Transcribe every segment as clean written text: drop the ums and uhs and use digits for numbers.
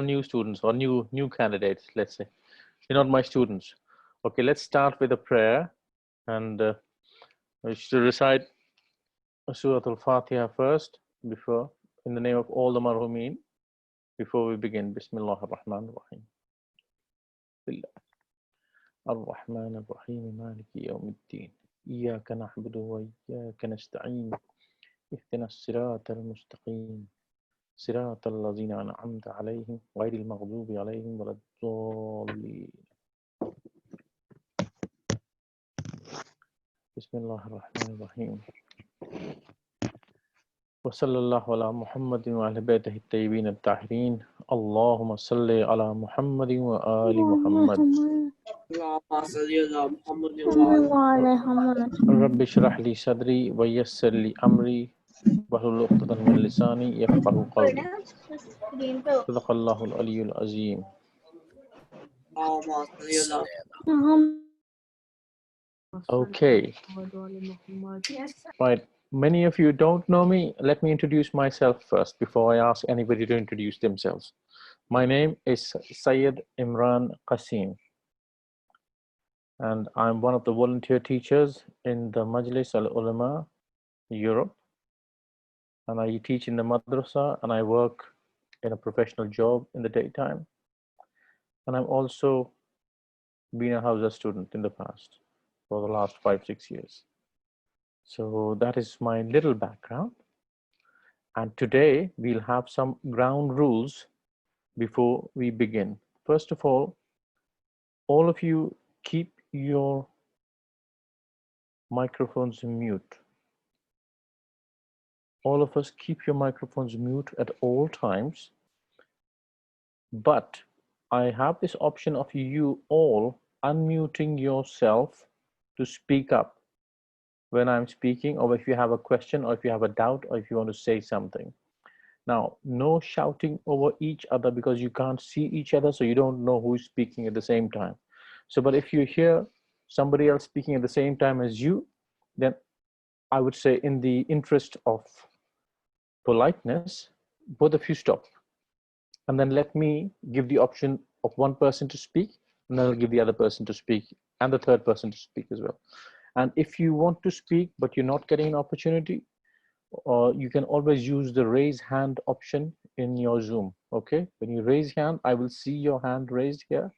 new students or new candidates, let's say. You're not my students. Okay, let's start with a prayer, and we should recite Surah Al-Fatiha first, before, in the name of all the marhumin, before we begin. Bismillah ar-Rahman ar-Rahim. Ar-Rahman ar-Rahim, Maliki yawmiddin. Iyaka na'budu wa iyaka nasta'in. Ihdina as-sirata al-mustaqim. صراط الذين أنعمت عليهم غير المغضوب عليهم ولا الضالين. بسم الله الرحمن الرحيم. وصلى الله على محمد وعلى بيته الطيبين الطاهرين. اللهم صل على محمد وآل محمد. رب اشرح لي صدري ويسر لي أمري واحلل عقدة من لساني يفقهوا قولي. صدق الله العلي العظيم. Okay, right. Many of you don't know me. Let me introduce myself first before I ask anybody to introduce themselves. My name is Syed Imran Qaseem, and I'm one of the volunteer teachers in the Majlis Al-Ulama Europe. And I teach in the madrasa, and I work in a professional job in the daytime. And I've also been a Hausa student in the past for the last 5-6 years. So that is my little background. And today we'll have some ground rules before we begin. First of all of you keep your microphones mute. All of us keep your microphones mute at all times. But I have this option of you all unmuting yourself to speak up when I'm speaking, or if you have a question, or if you have a doubt, or if you want to say something. Now, no shouting over each other because you can't see each other, so you don't know who's speaking at the same time. So, but if you hear somebody else speaking at the same time as you, then I would say, in the interest of politeness, both of you stop. And then let me give the option of one person to speak, and then I'll give the other person to speak, and the third person to speak as well. And if you want to speak, but you're not getting an opportunity, you can always use the raise hand option in your Zoom, okay? When you raise hand, I will see your hand raised here.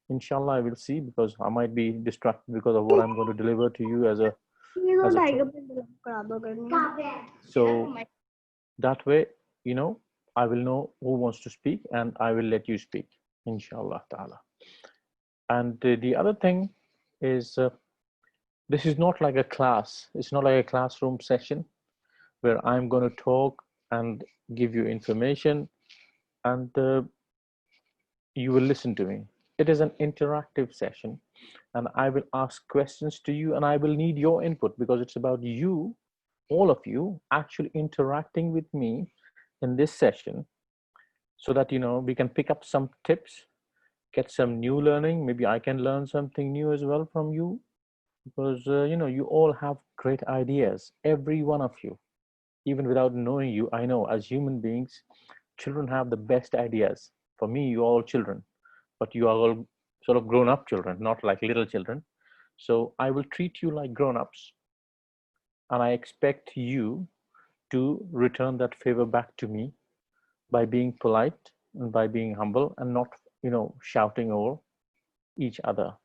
Inshallah, I will see, because I might be distracted because of what I'm going to deliver to you as a so that way, you know, I will know who wants to speak, and I will let you speak, inshallah ta'ala. And the other thing is, this is not like a class. It's not like a classroom session where I'm going to talk and give you information, and you will listen to me. It is an interactive session, and I will ask questions to you, and I will need your input, because it's about you, all of you, actually interacting with me in this session, so that, you know, we can pick up some tips, get some new learning. Maybe I can learn something new as well from you, because you know, you all have great ideas, every one of you. Even without knowing you, I know as human beings, children have the best ideas. For me, you are all children, but you are all sort of grown-up children, not like little children. So I will treat you like grown-ups, and I expect you to return that favor back to me by being polite and by being humble, and not, you know, shouting over each other.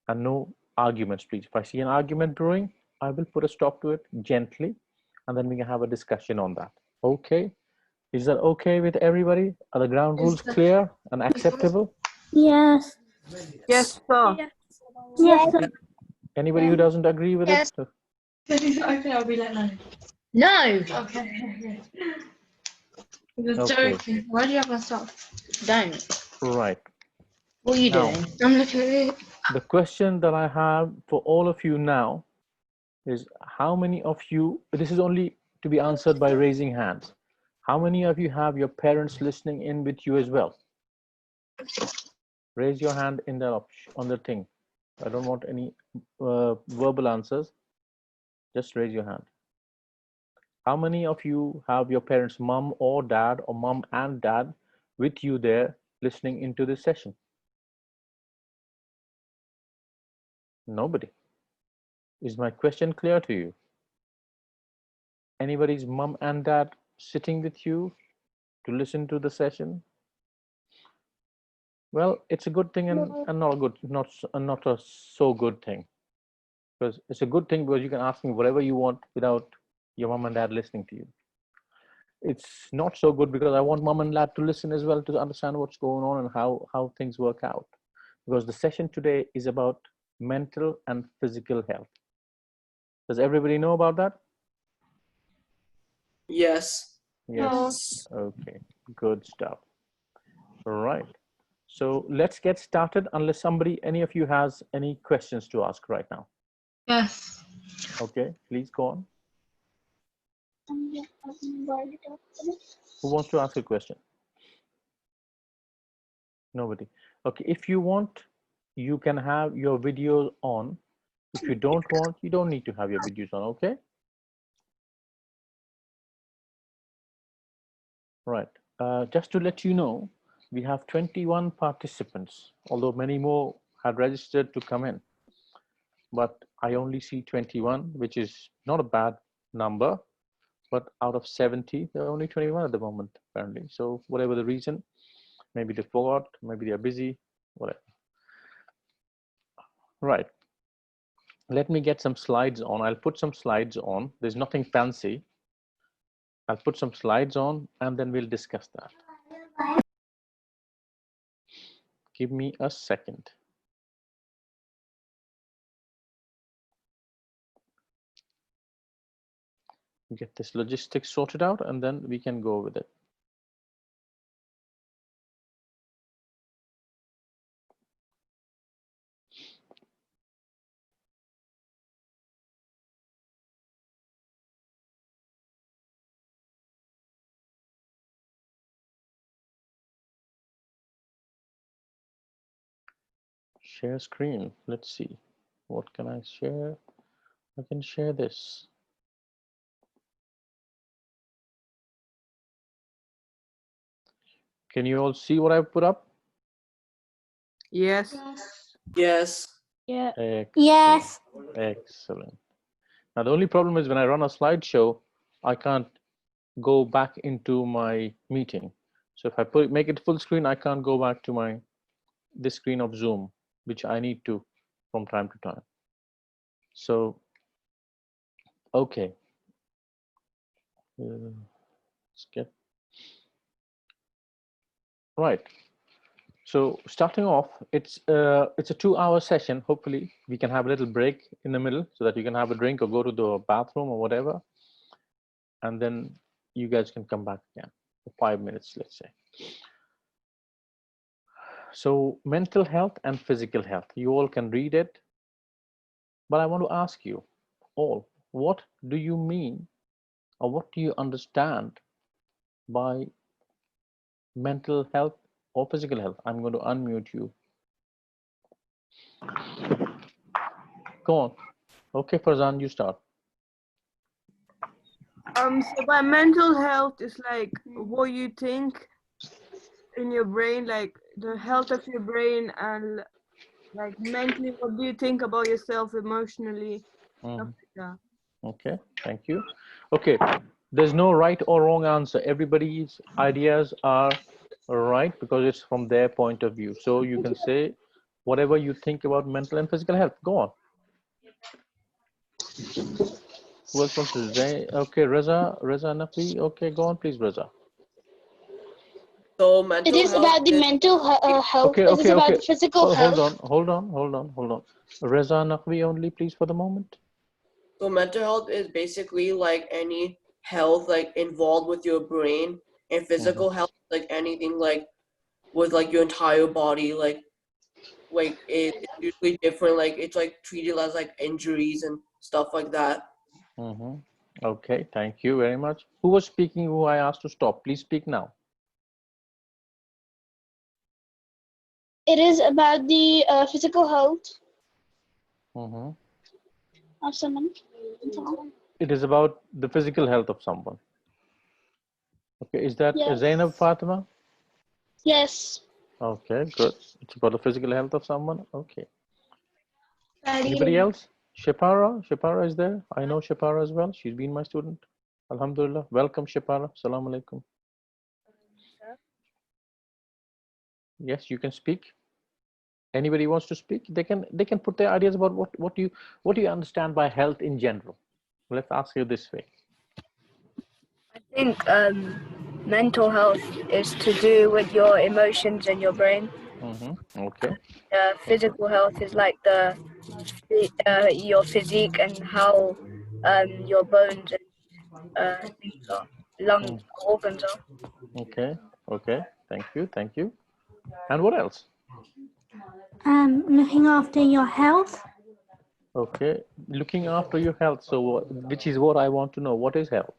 And no arguments, please. If I see an argument brewing, I will put a stop to it gently, and then we can have a discussion on that. Okay? Is that okay with everybody? Are the ground rules clear and acceptable? Yes. Yes, sir. Yes, sir. Anybody who doesn't agree with it? Okay, I'll be like, no. No. Okay. You're Okay. joking. Why do you have to stop? Don't. Right. What are you Now, doing? I'm looking at it. the question that I have for all of you now is, how many of you, this is only to be answered by raising hands. How many of you have your parents listening in with you as well? Raise your hand in the on the thing. I don't want any verbal answers. Just raise your hand. How many of you have your parents, mom or dad, or mom and dad, with you there listening into this session? Nobody. Is my question clear to you? Anybody's mom and dad sitting with you to listen to the session? Well, it's a good thing and not a good, not a so good thing. Because it's a good thing because you can ask me whatever you want without your mom and dad listening to you. It's not so good because I want mom and dad to listen as well to understand what's going on and how things work out. Because the session today is about mental and physical health. Does everybody know about that? Yes. Yes. Okay, good stuff. All right. So let's get started unless any of you has any questions to ask right now. Yes. Okay, please go on. Who wants to ask a question? Nobody. Okay, if you want, you can have your videos on. If you don't want, you don't need to have your videos on, okay? Right. Just to let you know, we have 21 participants, although many more had registered to come in. But I only see 21, which is not a bad number. But out of 70, there are only 21 at the moment, apparently. So whatever the reason, maybe they forgot, maybe they're busy, whatever. Right. Let me get some slides on. I'll put some slides on. There's nothing fancy. I'll put some slides on and then we'll discuss that. Give me a second. Get this logistics sorted out and then we can go with it. Share screen. Let's see. What can I share? I can share this. Can you all see what I've put up? Yes. Yes. Yeah. Excellent. Yes. Excellent. Now the only problem is when I run a slideshow, I can't go back into my meeting. So if I make it full screen, I can't go back to this screen of Zoom, which I need to from time to time. So, okay. Let's get right. So starting off, it's a 2-hour session. Hopefully we can have a little break in the middle so that you can have a drink or go to the bathroom or whatever. And then you guys can come back again for 5 minutes, let's say. So mental health and physical health, you all can read it. But I want to ask you all, what do you mean or what do you understand by mental health or physical health? I'm going to unmute you. Go on. Okay, Farzan, you start. So by mental health is like what you think in your brain, like the health of your brain, and like mentally, what do you think about yourself emotionally? Stuff like that. Okay, thank you. Okay, there's no right or wrong answer. Everybody's ideas are right because it's from their point of view. So you can say whatever you think about mental and physical health. Go on. Who else wants to say? Okay, Reza Naqvi. Okay, go on, please, Reza. So mental It is health about the is, mental health. Okay, It is about okay. the physical health. Hold on. Reza Naqvi only, please, for the moment. so mental health is basically like any health like involved with your brain, and physical health like anything like with like your entire body, like it's usually different, like it's like treated as like injuries and stuff like that. Okay, thank you very much. Who was speaking who I asked to stop? Please speak now. It is about the physical health of someone. It is about the physical health of someone. Okay, is that Yes. Zainab Fatima? Yes. Okay, good. It's about the physical health of someone. Okay. Anybody else? Shapara is there. I know Shapara as well. She's been my student. Alhamdulillah. Welcome, Shapara. Assalamu alaikum. Yes, you can speak. Anybody wants to speak? They can put their ideas about what do you understand by health in general. Let's ask you this way. I think mental health is to do with your emotions and your brain. Okay. Physical health is like your physique and how your bones and things are, lungs, organs are. Okay. Okay. Thank you. And what else? Looking after your health. Okay. Looking after your health. So which is what I want to know. What is health?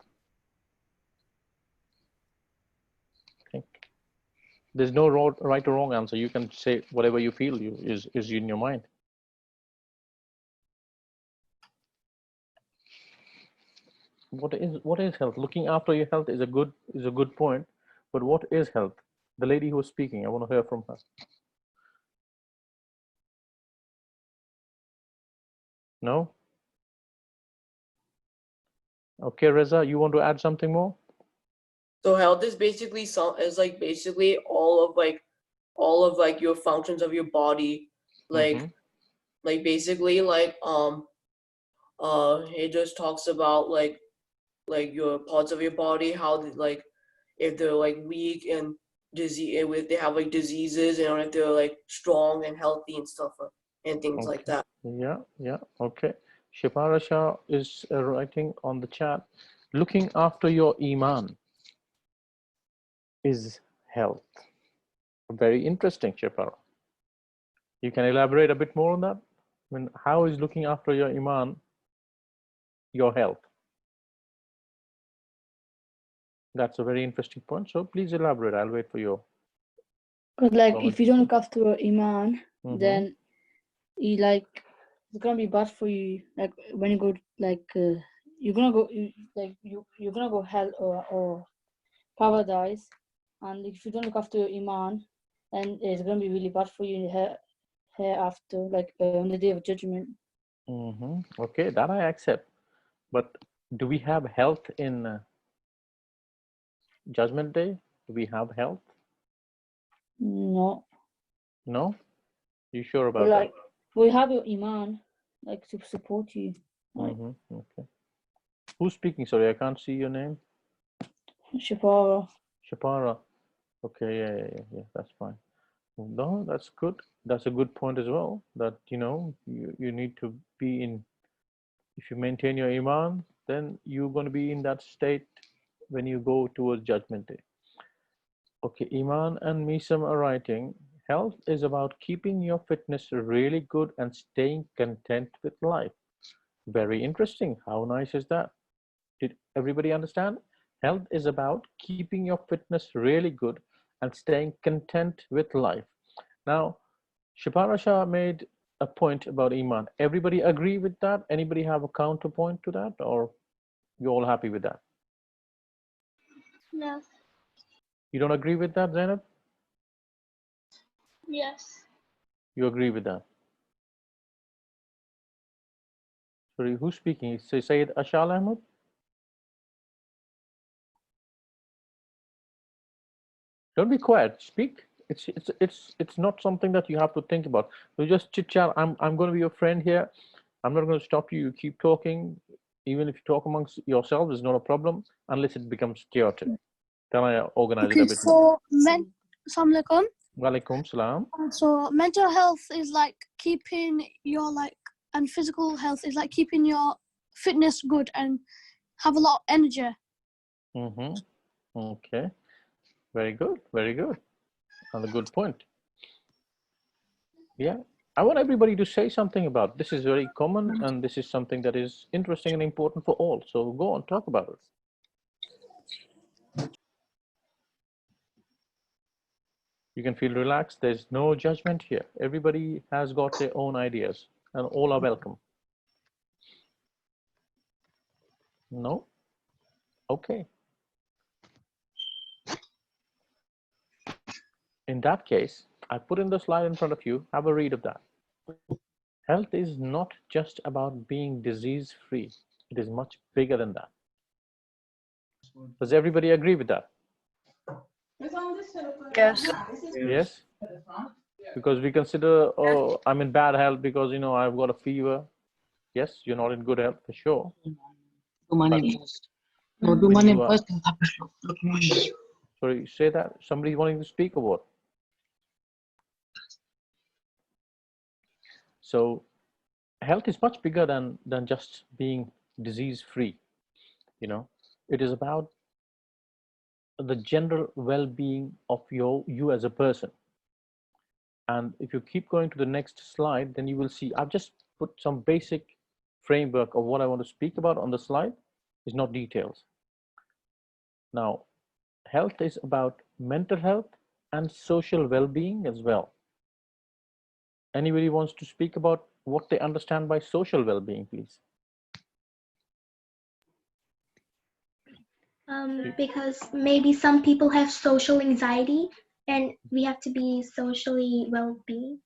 Okay. There's no right or wrong answer. You can say whatever you feel is in your mind. What is health? Looking after your health is a good point, but what is health? The lady who was speaking, I want to hear from her. No? Okay, Reza, you want to add something more? So health is basically basically all of like your functions of your body, like basically it just talks about like your parts of your body, how like if they're like weak and disease, if they have like diseases, and if they're like strong and healthy and stuff and things like that. Yeah, okay. Shipara Shah is writing on the chat, looking after your iman is health. Very interesting, Shipara. You can elaborate a bit more on that? I mean, how is looking after your iman your health? That's a very interesting point. So please elaborate. I'll wait for you. But like, if you don't look after your iman, then you like it's gonna be bad for you. Like when you go, like you're gonna go, you're gonna go hell or paradise, and if you don't look after your iman, then it's gonna be really bad for you hereafter, like on the day of judgment. Okay, that I accept. But do we have health in Judgment Day? Do we have health? No. No? You sure about like, that? We have your iman, like to support you. Like, okay. Who's speaking? Sorry, I can't see your name. Shapara. Shapara. Okay, yeah, that's fine. No, that's good. That's a good point as well. That you need to be in. If you maintain your iman, then you're going to be in that state when you go towards Judgment Day. Okay, Iman and Misam are writing, health is about keeping your fitness really good and staying content with life. Very interesting. How nice is that? Did everybody understand? Health is about keeping your fitness really good and staying content with life. Now, Shipara Shah made a point about Iman. Everybody agree with that? Anybody have a counterpoint to that, or you all happy with that? No. You don't agree with that, Zainab? Yes. You agree with that? Sorry, who's speaking? Say Sayyid Ashal Ahmed? Don't be quiet. Speak. It's not something that you have to think about. So just chit chat. I'm going to be your friend here. I'm not going to stop you. You keep talking. Even if you talk amongst yourselves, it's not a problem unless it becomes chaotic. Then I organize it a bit more. Assalamu alaikum. Walaikum salam. So mental health is like keeping your and physical health is like keeping your fitness good and have a lot of energy. Okay. Very good. Very good. And a good point. Yeah. I want everybody to say something about this. Is very common, and this is something that is interesting and important for all. So go on, talk about it. You can feel relaxed. There's no judgment here. Everybody has got their own ideas, and all are welcome. No? Okay. in that case, I put in the slide in front of you. Have a read of that. Health is not just about being disease-free. It is much bigger than that. Does everybody agree with that? Yes. Yes? Because we consider, oh, I'm in bad health because, you know, I've got a fever. Yes, you're not in good health for sure. When you are, sorry, say that. Somebody wanting to speak or what? So health is much bigger than just being disease-free. You know, it is about the general well-being of you as a person. And if you keep going to the next slide, then you will see I've just put some basic framework of what I want to speak about on the slide. It's not details. Now, health is about mental health and social well-being as well. Anybody wants to speak about what they understand by social well-being, please? Because maybe some people have social anxiety and we have to be socially well-being.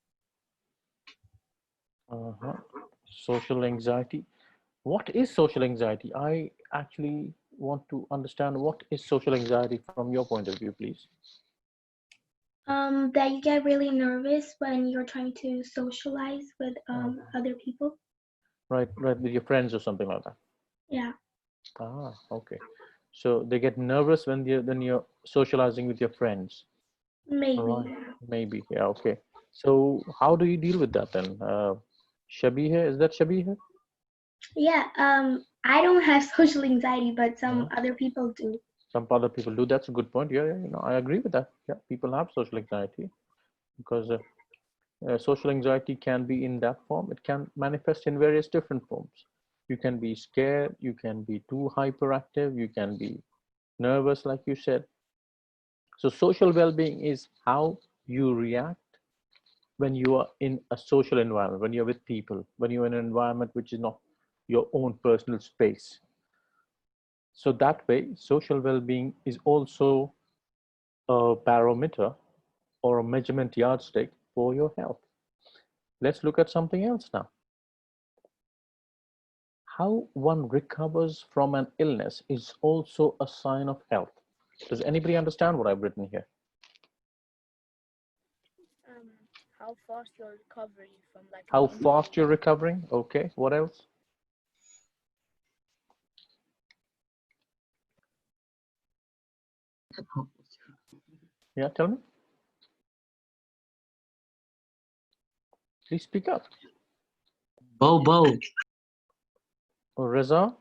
Social anxiety. What is social anxiety? I actually want to understand what is social anxiety from your point of view, please. That you get really nervous when you're trying to socialize with other people. Right, with your friends or something like that. Yeah. Ah, okay. So they get nervous when you're socializing with your friends. Maybe. Right. Maybe. Yeah. Okay. So how do you deal with that then? Shabiha, is that Shabiha? Yeah. I don't have social anxiety, but some other people do. Some other people do. That's a good point. Yeah, you know, I agree with that. Yeah, people have social anxiety because social anxiety can be in that form. It can manifest in various different forms. You can be scared. You can be too hyperactive. You can be nervous, like you said. So social well-being is how you react when you are in a social environment, when you're with people, when you're in an environment which is not your own personal space. So that way, social well-being is also a barometer or a measurement yardstick for your health. Let's look at something else now. How one recovers from an illness is also a sign of health. Does anybody understand what I've written here? How fast you're recovering from like how fast you're recovering. Okay, what else? Yeah, tell me. Please speak up. Bo. Reza?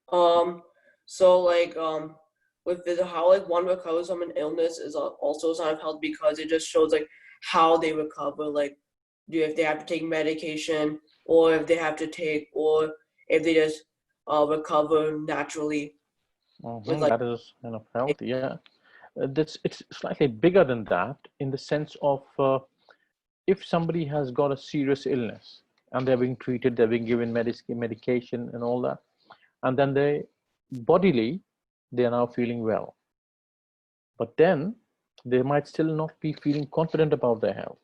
So like with how like one recovers from an illness is also a sign of health because it just shows like how they recover, like if they have to take medication or if they have to take or if they just recover naturally. With like, that is kind of health, yeah. It's slightly bigger than that in the sense of if somebody has got a serious illness and they're being treated, they're being given medication and all that, and then they bodily they are now feeling well, but then they might still not be feeling confident about their health.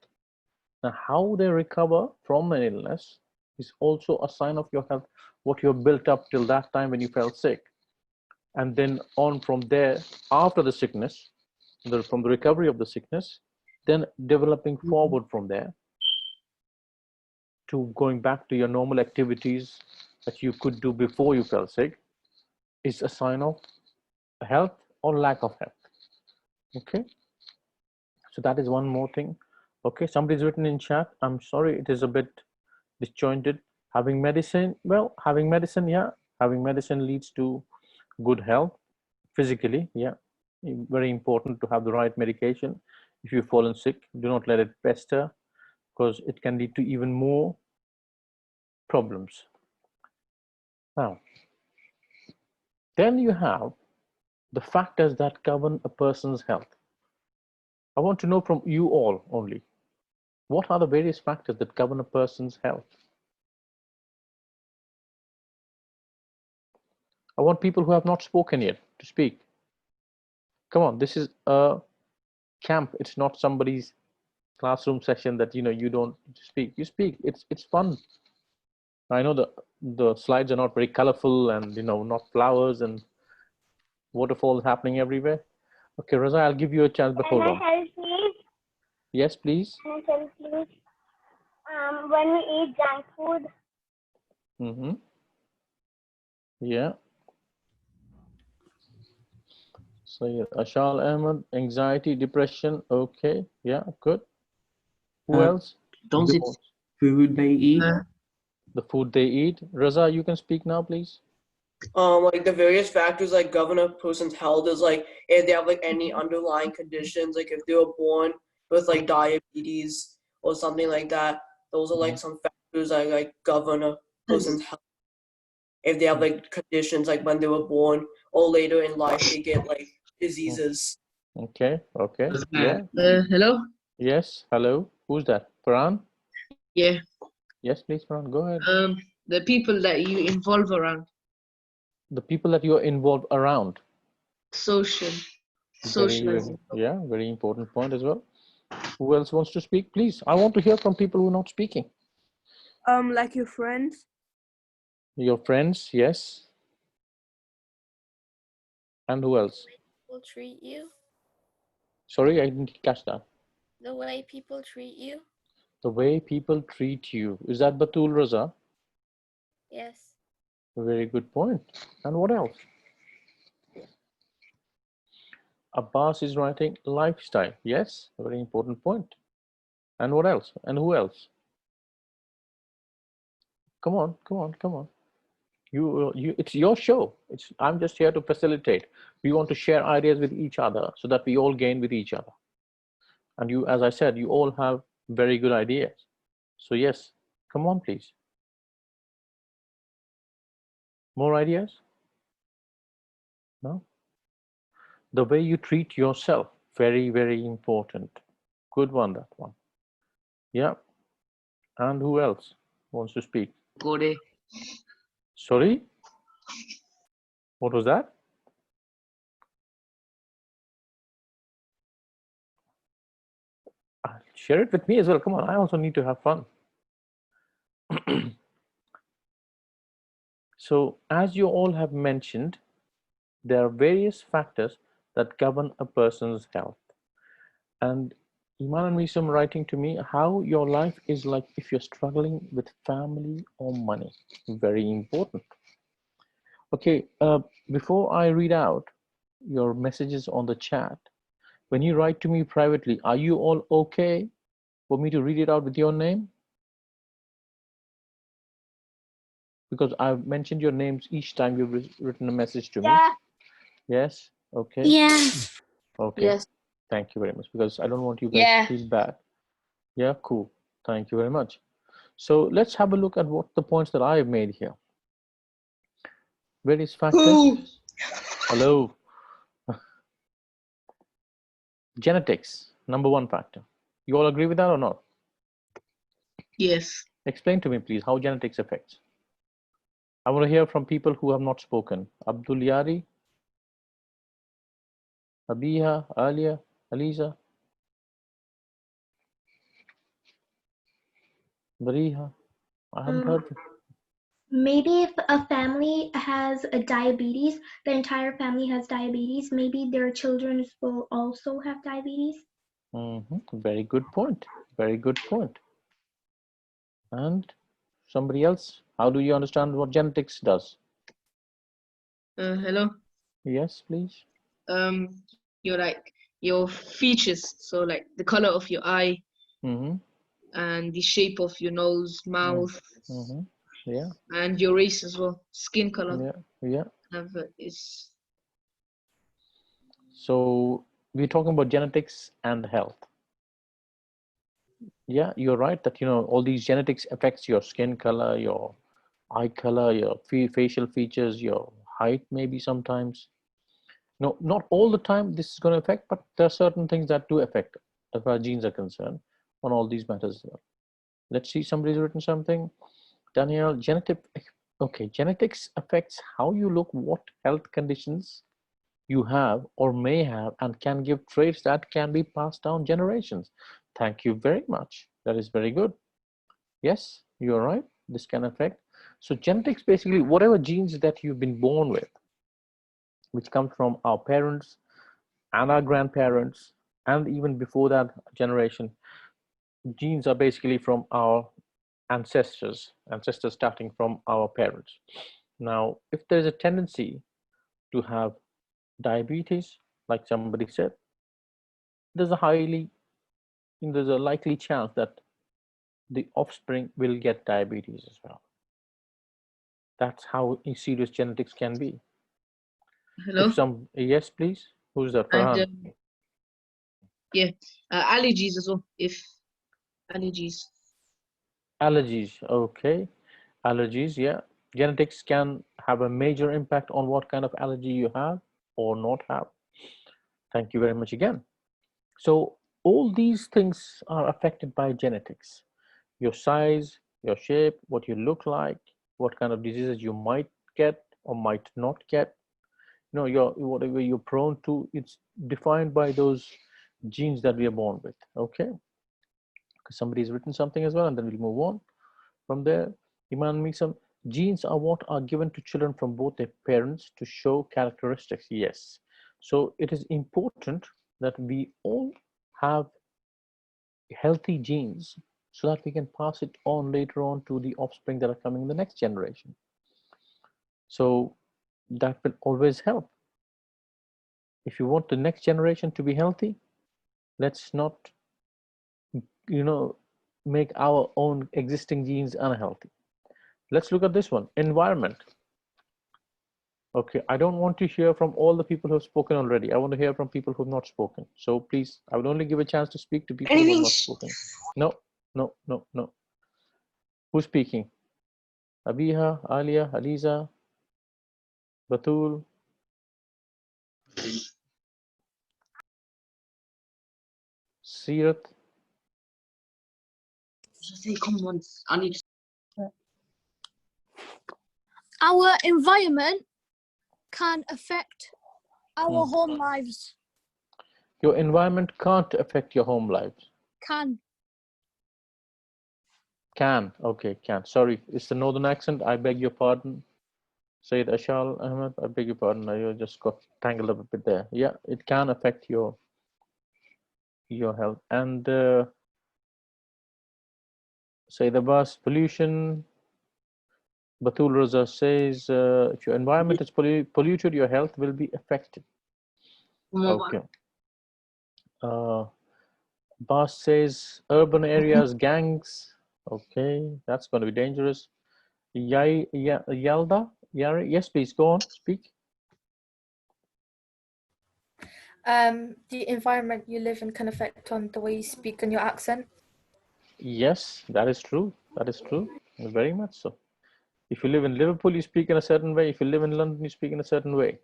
Now, how they recover from an illness is also a sign of your health, what you've built up till that time when you felt sick. And then on from there, after the sickness, from the recovery of the sickness, then developing forward from there to going back to your normal activities that you could do before you fell sick is a sign of health or lack of health. Okay, so that is one more thing. Okay, somebody's written in chat, I'm sorry, it is a bit disjointed. Having medicine, well, having medicine, yeah, having medicine leads to good health physically, yeah. Very important to have the right medication. If you've fallen sick, do not let it fester because it can lead to even more problems. Now, then you have the factors that govern a person's health. I want to know from you all only, what are the various factors that govern a person's health? I want people who have not spoken yet to speak. Come on, this is a camp. It's not somebody's classroom session that you don't speak. You speak. It's fun. I know the slides are not very colorful and not flowers and waterfalls happening everywhere. Okay, Raza, I'll give you a chance, but hold on. Help, please? Yes, please. Can I help, please? When we eat junk food. Mm-hmm. Yeah. So yeah, Ashal Ahmed, anxiety, depression. Okay. Yeah, good. Who else? Don't say food they eat. The food they eat. Raza, you can speak now, please. Like the various factors like govern a person's health is like if they have like any underlying conditions, like if they were born with like diabetes or something like that. Those are like some factors that like govern a person's health. If they have like conditions like when they were born or later in life they get like diseases. Okay. Okay. Yeah. Hello? Yes. Hello. Who's that? Farhan? Yeah. Yes, please, Farhan. Go ahead. The people that you involve around. The people that you are involved around. Socializing. Yeah, very important point as well. Who else wants to speak? Please, I want to hear from people who are not speaking. Like your friends. Your friends, yes. And who else? People treat you. Sorry, I didn't catch that. The way people treat you. The way people treat you. Is that Batul, Raza? Yes. A very good point. And what else? Abbas is writing lifestyle. Yes, a very important point. And what else? And who else? Come on, come on, come on. It's your show. I'm just here to facilitate. We want to share ideas with each other so that we all gain with each other. And you, as I said, you all have very good ideas. So yes, come on, please. More ideas? No? The way you treat yourself, very, very important. Good one, that one. Yeah. And who else wants to speak? Gode. Sorry? What was that? Share it with me as well. Come on, I also need to have fun. So, as you all have mentioned, there are various factors that govern a person's health. And Iman and Misum writing to me how your life is like if you're struggling with family or money. Very important. Okay, before I read out your messages on the chat, when you write to me privately, are you all okay for me to read it out with your name? Because I've mentioned your names each time you've written a message to me. Yes? Okay. Yes. Okay. Yes. Thank you very much, because I don't want you guys to feel bad. Yeah, cool. Thank you very much. So let's have a look at what the points that I have made here. Various factors. Hello. Genetics, number one factor. You all agree with that or not? Yes. Explain to me, please, how genetics affects. I want to hear from people who have not spoken. Abdul Yari, Abiha, Alia, Aliza, Bariha. I haven't heard. Maybe if a family has a diabetes, the entire family has diabetes, maybe their children will also have diabetes. Very good point. Very good point. And somebody else, how do you understand what genetics does? Hello. Yes, please. Your features, so like the color of your eye, and the shape of your nose, mouth, yeah, and your race as well, skin color. Yeah. Is. So we're talking about genetics and health. Yeah, you're right that all these genetics affects your skin color, your eye color, your facial features, your height, maybe sometimes. No, not all the time this is going to affect, but there are certain things that do affect as far as genes are concerned on all these matters as well. Let's see, somebody's written something. Danielle, genetics affects how you look, what health conditions you have or may have and can give traits that can be passed down generations. Thank you very much. That is very good. Yes, you're right. This can affect. So genetics, basically, whatever genes that you've been born with, which come from our parents and our grandparents, and even before that generation, genes are basically from our ancestors starting from our parents. Now, if there's a tendency to have diabetes, like somebody said, there's a likely chance that the offspring will get diabetes as well. That's how serious genetics can be. Hello? Yes, please. Who's that? And Farhan. yeah, allergies as well. If allergies. Allergies, okay. Allergies, yeah. Genetics can have a major impact on what kind of allergy you have or not have. Thank you very much again. So all these things are affected by genetics. Your size, your shape, what you look like, what kind of diseases you might get or might not get. Whatever you're prone to, it's defined by those genes that we are born with. Okay. Because somebody's written something as well, and then we'll move on from there. Imran Qaseem, genes are what are given to children from both their parents to show characteristics. Yes. So it is important that we all have healthy genes so that we can pass it on later on to the offspring that are coming in the next generation. So that will always help. If you want the next generation to be healthy, let's not, make our own existing genes unhealthy. Let's look at this one, environment. Okay, I don't want to hear from all the people who have spoken already. I want to hear from people who have not spoken. So please, I would only give a chance to speak to people who have not spoken. No. Who's speaking? Abiha, Alia, Aliza, Batul. Sirat. Come on, I need. Our environment can affect our home lives. Your environment can't affect your home lives. Can. Okay, can. Sorry, it's the northern accent. I beg your pardon. Sayyid Ashal Ahmed, I beg your pardon. I just got tangled up a bit there. Yeah, it can affect your health. And Sayyid Abbas, pollution. Batul Raza says, if your environment is polluted, your health will be affected. Okay. Bas says, urban areas, gangs. Okay, that's going to be dangerous. Yalda, yes, please go on, speak. The environment you live in can affect on the way you speak and your accent. Yes, that is true. That is true. Very much so. If you live in Liverpool, you speak in a certain way. If you live in London, you speak in a certain way.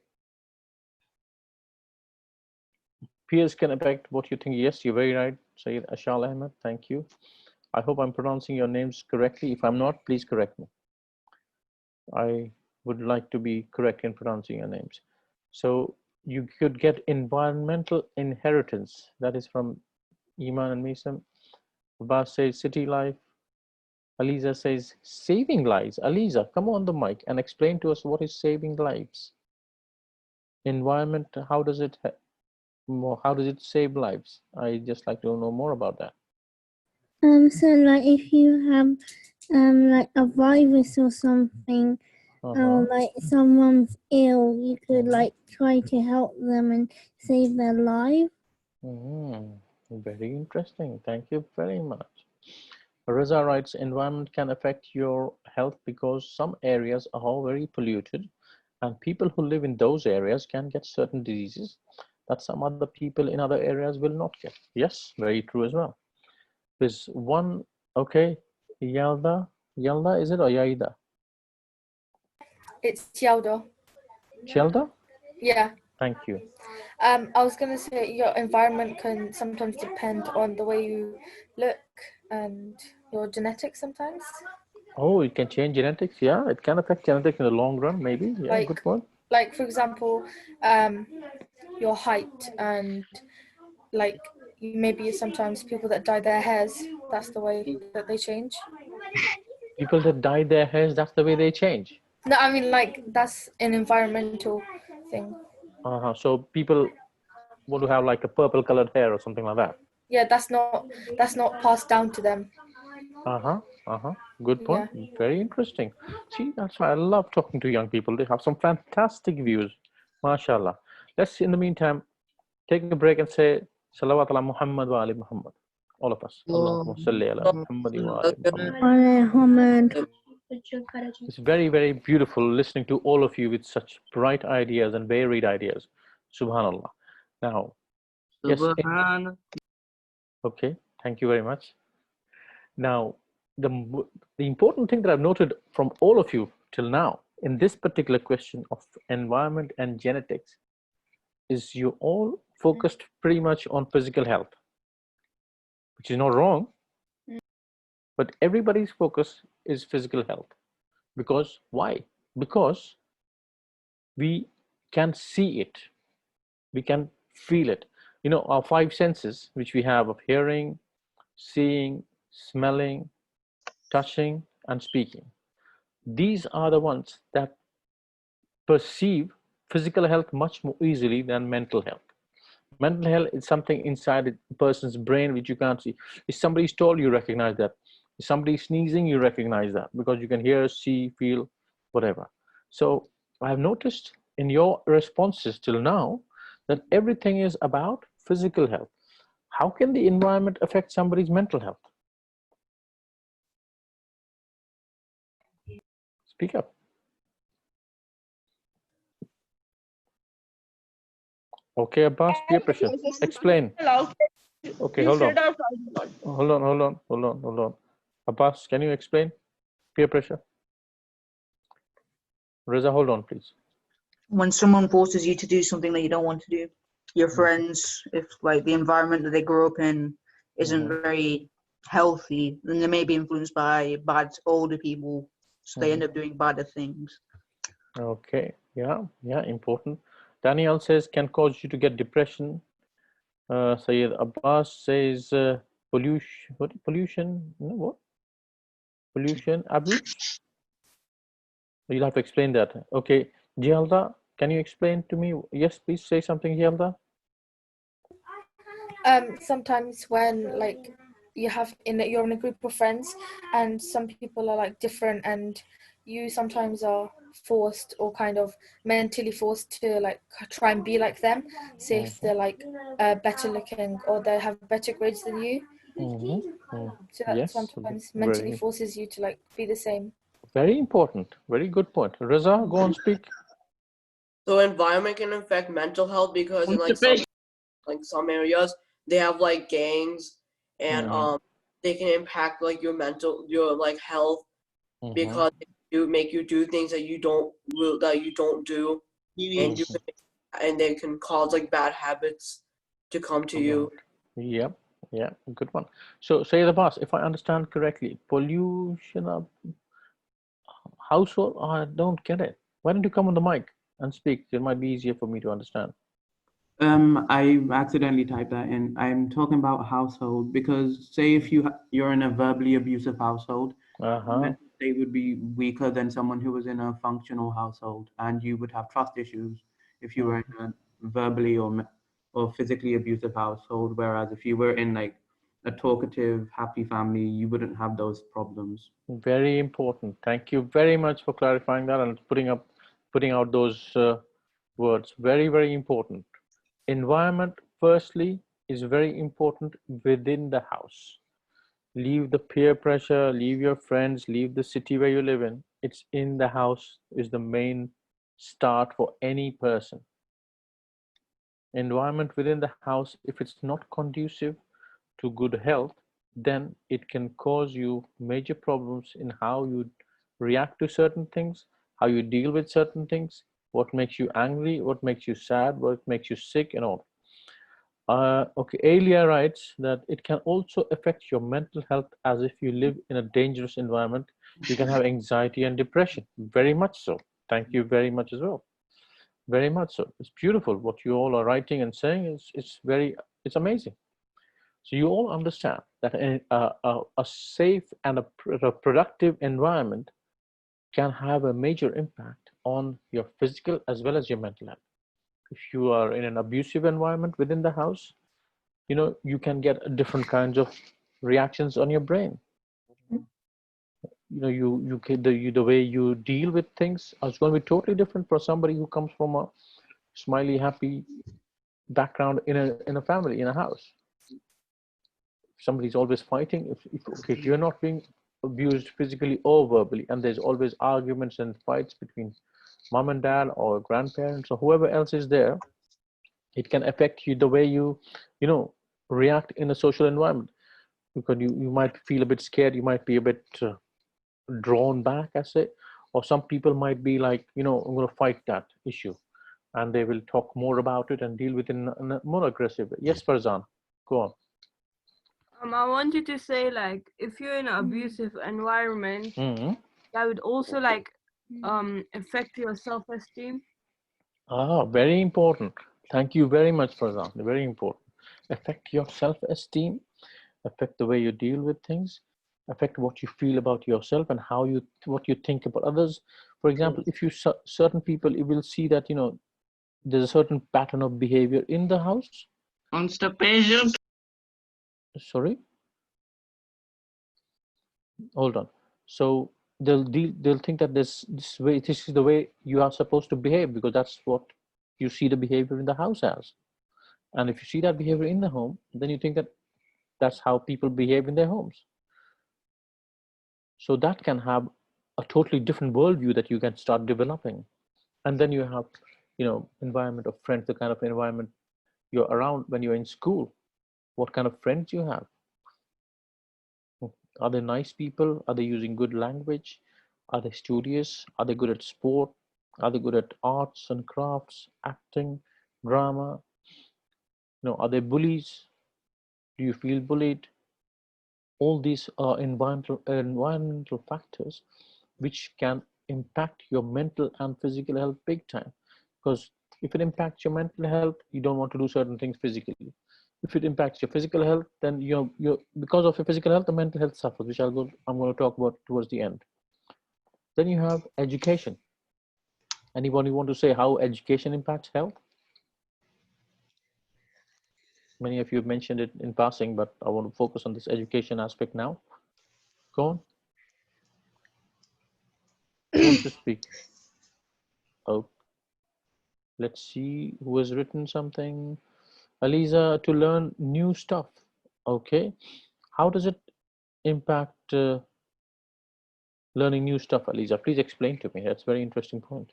Peers can affect what you think. Yes, you're very right, Sayyid Ashal Ahmed. Thank you. I hope I'm pronouncing your names correctly. If I'm not, please correct me. I would like to be correct in pronouncing your names. So you could get environmental inheritance. That is from Iman and Misam. Abbas says city life. Aliza says saving lives. Aliza, come on the mic and explain to us what is saving lives. Environment, how does it save lives? I just like to know more about that. So like if you have like a virus or something, or like someone's ill, you could like try to help them and save their life. Very interesting. Thank you very much. Reza writes, environment can affect your health because some areas are very polluted and people who live in those areas can get certain diseases that some other people in other areas will not get. Yes, very true as well. There's one, okay, Yalda, is it or Yaida? It's Yalda. Yalda? Yeah. Thank you. I was going to say your environment can sometimes depend on the way you look and your genetics sometimes. Oh, it can change genetics. Yeah, it can affect genetics in the long run, maybe. Yeah, like, good point. like for example, your height and like maybe sometimes people that dye their hairs, that's the way that they change. People that dye their hairs, that's the way they change. No, I mean like that's an environmental thing. So people want to have like a purple colored hair or something like that. Yeah, that's not passed down to them. Good point. Yeah. Very interesting. See, that's why I love talking to young people. They have some fantastic views. MashaAllah. Let's, in the meantime, take a break and say, Salawat ala Muhammad wa ali Muhammad. All of us. Allahumma salli ala Muhammad wa ali Muhammad. It's very, very beautiful listening to all of you with such bright ideas and varied ideas. Subhanallah. Now, yes. Okay, thank you very much. Now, the important thing that I've noted from all of you till now in this particular question of environment and genetics is you all focused pretty much on physical health, which is not wrong, but everybody's focus is physical health. Because why? Because we can see it, we can feel it. You know, our five senses, which we have of hearing, seeing, smelling, touching, and speaking. These are the ones that perceive physical health much more easily than mental health. Mental health is something inside a person's brain which you can't see. If somebody's tall, you recognize that. If somebody's sneezing, you recognize that because you can hear, see, feel, whatever. So I've noticed in your responses till now that everything is about physical health. How can the environment affect somebody's mental health? Speak up. Okay, Abbas, peer pressure. Explain. Okay, hold on. Abbas, can you explain peer pressure? Reza, hold on, please. When someone forces you to do something that you don't want to do, your friends, if like the environment that they grew up in isn't very healthy, then they may be influenced by bad older people, so they end up doing badder things. Okay, yeah, important. Daniel says can cause you to get depression. Sayyid Abbas says pollution, abuse. You'll have to explain that. Okay, Gialda, can you explain to me? Yes, please say something, Gialda. Sometimes when like you're in a group of friends and some people are like different and you sometimes are forced or kind of mentally forced to like try and be like them, say if they're like better looking or they have better grades than you. So that sometimes mentally forces you to like be the same. Very important, very good point. Reza, go on, speak. So environment can affect mental health because in some areas they have like gangs and they can impact like your like health because they make you do things that you don't do and they can cause like bad habits to come to you. Yeah, good one. So say the boss, if I understand correctly, pollution of household, I don't get it. Why don't you come on the mic and speak? It might be easier for me to understand. I accidentally typed that in. I'm talking about household because say if you're in a verbally abusive household, they would be weaker than someone who was in a functional household, and you would have trust issues if you were in a verbally or physically abusive household. Whereas if you were in like a talkative, happy family, you wouldn't have those problems. Very important. Thank you very much for clarifying that and putting out those words. Very, very important. Environment, firstly, is very important within the house. Leave the peer pressure, leave your friends, leave the city where you live in. It's in the house is the main start for any person. Environment within the house, if it's not conducive to good health, then it can cause you major problems in how you react to certain things, how you deal with certain things, what makes you angry, what makes you sad, what makes you sick and all. Okay, Alia writes that it can also affect your mental health as if you live in a dangerous environment. You can have anxiety and depression, very much so. Thank you very much as well. Very much so. It's beautiful. What you all are writing and saying it's amazing. So you all understand that a safe and a productive environment can have a major impact on your physical as well as your mental health. If you are in an abusive environment within the house, you can get different kinds of reactions on your brain. The way you deal with things is going to be totally different for somebody who comes from a smiley, happy background in a family, in a house. Somebody's always fighting. If you're not being abused physically or verbally, and there's always arguments and fights between mom and dad or grandparents or whoever else is there, it can affect you the way you react in a social environment, because you might feel a bit scared, you might be a bit drawn back, I say, or some people might be like, I'm going to fight that issue, and they will talk more about it and deal with it in a more aggressive way. Yes, Farzan, go on. I wanted to say, like, if you're in an abusive environment, that would also affect your self-esteem. Very important. Thank you very much, Farzan. Very important. Affect your self-esteem, affect the way you deal with things, affect what you feel about yourself and what you think about others. For example, if you certain people, you will see that there's a certain pattern of behavior in the house. Constipation. Sorry. Hold on. So they'll think that this is the way you are supposed to behave, because that's what you see the behavior in the house as. And if you see that behavior in the home, then you think that that's how people behave in their homes. So that can have a totally different worldview that you can start developing. And then you have, environment of friends, the kind of environment you're around when you're in school, what kind of friends you have. Are they nice people? Are they using good language? Are they studious? Are they good at sport? Are they good at arts and crafts, acting, drama? Are they bullies? Do you feel bullied? All these are environmental factors which can impact your mental and physical health big time. Because if it impacts your mental health, you don't want to do certain things physically. If it impacts your physical health, then because of your physical health, the mental health suffers, which I'm going to talk about towards the end. Then you have education. Anybody want to say how education impacts health? Many of you have mentioned it in passing, but I want to focus on this education aspect now. Go on. Who wants to speak? Oh, let's see who has written something. Aliza, to learn new stuff. Okay. How does it impact learning new stuff, Aliza? Please explain to me. That's a very interesting point.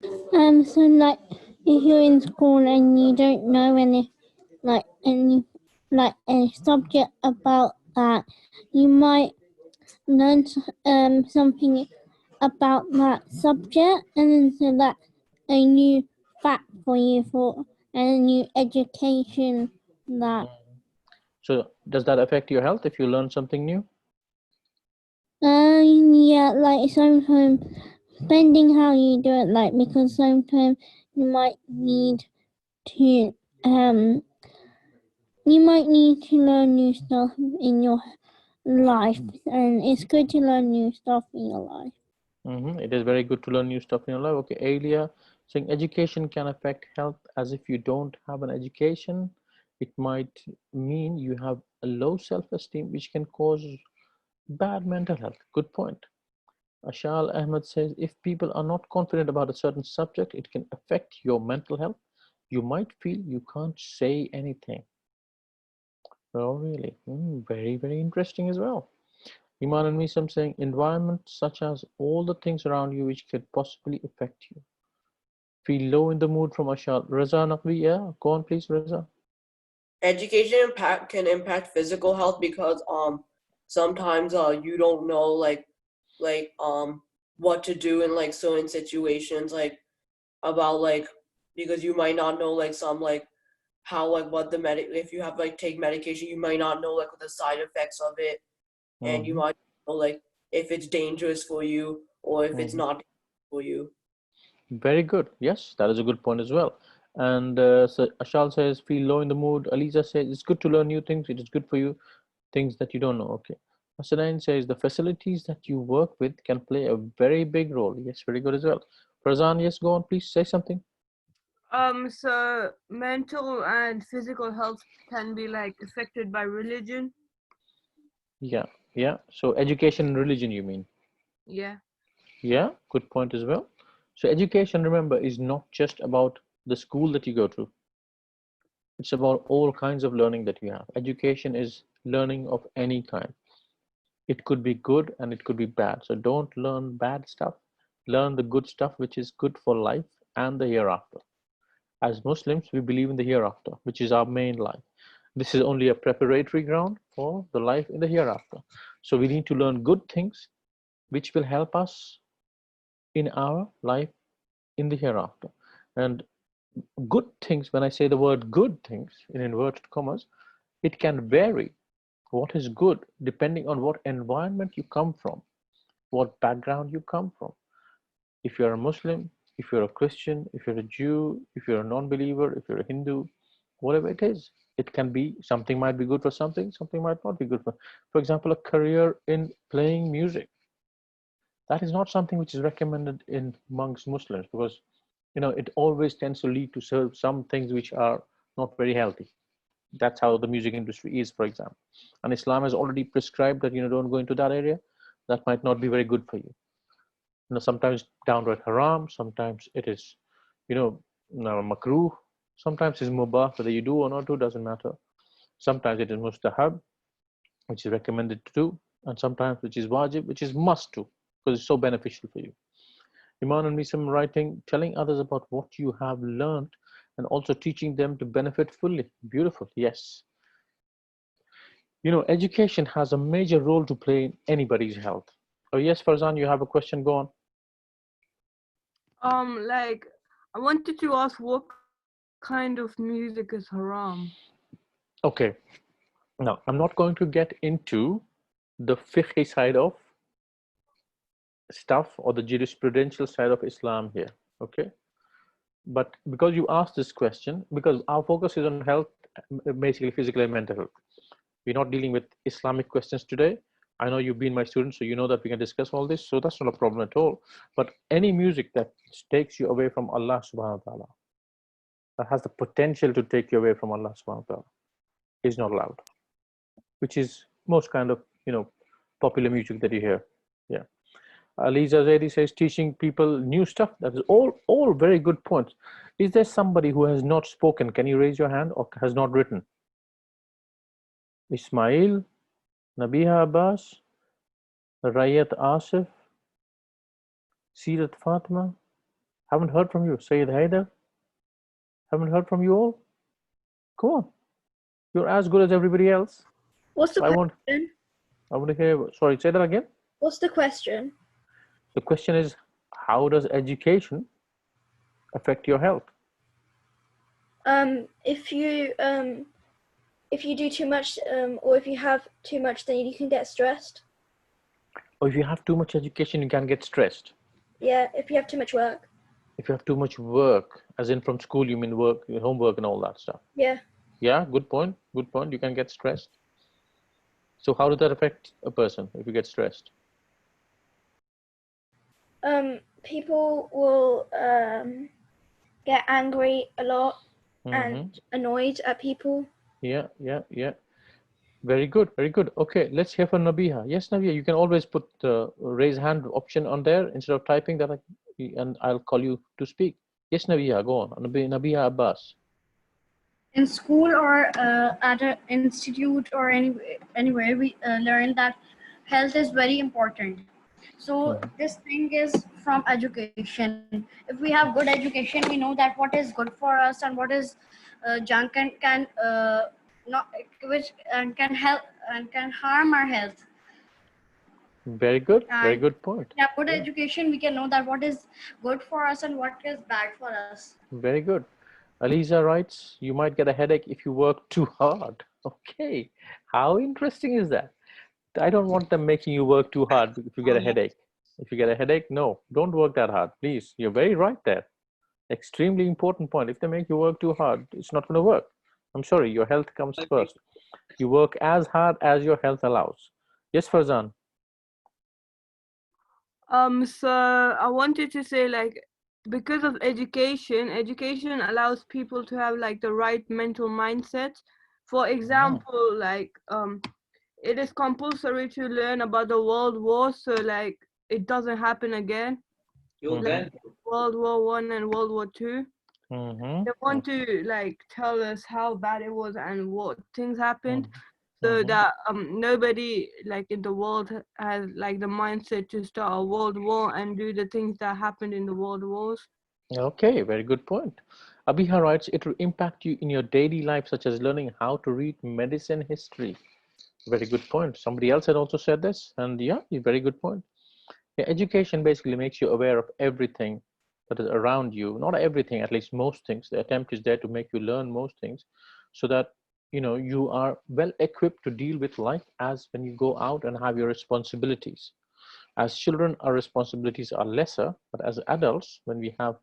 So like if you're in school and you don't know any a subject about that, you might learn something about that subject, and then so that's a new fact for you and a new education that. So does that affect your health if you learn something new? Yeah, like sometimes depending how you do it, because sometimes you might need to learn new stuff in your life, and it's good to learn new stuff in your life. It is very good to learn new stuff in your life. Okay, Alia saying education can affect health, as if you don't have an education, it might mean you have a low self-esteem, which can cause bad mental health. Good point. Ashal Ahmed says, if people are not confident about a certain subject, it can affect your mental health. You might feel you can't say anything. Oh, really? Very, very interesting as well. Iman and Misam saying, environment such as all the things around you which could possibly affect you. Feel low in the mood from Ashal. Reza Naqvi, yeah, go on please, Reza. Education can impact physical health because sometimes you don't know what to do in certain situations, because you might not know how what if you have take medication, you might not know what the side effects of it, and you might know if it's dangerous for you or if it's not for you. Very good. Yes, that is a good point as well. And so Ashal says, feel low in the mood. Aliza says, it's good to learn new things. It is good for you, things that you don't know. Okay. Asadain says, the facilities that you work with can play a very big role. Yes, very good as well. Farzan, yes, go on, please say something. So mental and physical health can be like affected by religion. Yeah, yeah. So education and religion, you mean? Yeah. Yeah, good point as well. So education, remember, is not just about the school that you go to. It's about all kinds of learning that you have. Education is learning of any kind. It could be good and it could be bad. So don't learn bad stuff. Learn the good stuff, which is good for life and the hereafter. As Muslims, we believe in the hereafter, which is our main life. This is only a preparatory ground for the life in the hereafter. So we need to learn good things, which will help us in our life in the hereafter. And good things, when I say the word good things in inverted commas, it can vary. What is good depending on what environment you come from, what background you come from. If you're a Muslim, if you're a Christian, if you're a Jew, if you're a non-believer, if you're a Hindu, whatever it is, it can be something might be good for something, something might not be good for example, a career in playing music. That is not something which is recommended in amongst Muslims, because it always tends to lead to some things which are not very healthy. That's how the music industry is, for example. And Islam has already prescribed that don't go into that area. That might not be very good for you. Sometimes downright haram, sometimes it is makruh, sometimes it's mubah, whether you do or not do doesn't matter. Sometimes it is mustahab, which is recommended to do, and sometimes which is wajib, which is must do, because it's so beneficial for you. Imran and Misam writing, telling others about what you have learned and also teaching them to benefit fully. Beautiful, yes. Education has a major role to play in anybody's health. Oh yes, Farzan, you have a question, go on. Like, I wanted to ask, what kind of music is haram? Okay, now I'm not going to get into the fiqh side of stuff or the jurisprudential side of Islam here, okay? But because you asked this question, because our focus is on health, basically physical and mental health. We're not dealing with Islamic questions today. I know you've been my student, so you know that we can discuss all this, so that's not a problem at all. But any music that takes you away from Allah subhanahu wa ta'ala, that has the potential to take you away from Allah subhanahu wa ta'ala, is not allowed, which is most kind of popular music that you hear. Yeah. Aliza Zaidi says teaching people new stuff. That is all very good points. Is there somebody who has not spoken? Can you raise your hand, or has not written? Ismail, Nabiha Abbas, Rayat Asif, Sirat Fatima. Haven't heard from you. Sayyid Haider. Haven't heard from you all. Come on. You're as good as everybody else. What's the question? I want to hear. Sorry, say that again. What's the question? The question is, how does education affect your health? If you do too much, or if you have too much, then you can get stressed. Or if you have too much education, you can get stressed. Yeah, if you have too much work. If you have too much work, as in from school, you mean work, homework and all that stuff. Yeah. Yeah, good point. Good point. You can get stressed. So how does that affect a person if you get stressed? People will get angry a lot and annoyed at people. Yeah. Very good, very good. Okay, let's hear from Nabiha. Yes, Nabiha, you can always put the raise hand option on there instead of typing that, and I'll call you to speak. Yes, Nabiha, go on. Nabiha Abbas. In school or at an institute or anywhere, we learn that health is very important. So this thing is from education. If we have good education, we know that what is good for us and what is junk and can not, which and can help and can harm our health. Very good. Very good point. Yeah, good education, we can know that what is good for us and what is bad for us. Very good. Aliza writes, you might get a headache if you work too hard. Okay. How interesting is that? I don't want them making you work too hard if you get a headache. If you get a headache, no, don't work that hard, please. You're very right there. Extremely important point. If they make you work too hard, it's not going to work. I'm sorry, your health comes first. You work as hard as your health allows. Yes, Farzan. So I wanted to say, like, because of education allows people to have like the right mental mindset. For example, like it is compulsory to learn about the world war, so like it doesn't happen again. Like World War I and World War II. They want to like tell us how bad it was and what things happened, so that nobody like in the world has like the mindset to start a world war and do the things that happened in the world wars. Okay, very good point. Abiha writes, it will impact you in your daily life, such as learning how to read medicine history. Very good point. Somebody else had also said this, and yeah, very good point. Yeah, education basically makes you aware of everything that is around you. Not everything, at least most things. The attempt is there to make you learn most things, so that you are well equipped to deal with life as when you go out and have your responsibilities. As children, our responsibilities are lesser, but as adults, when we have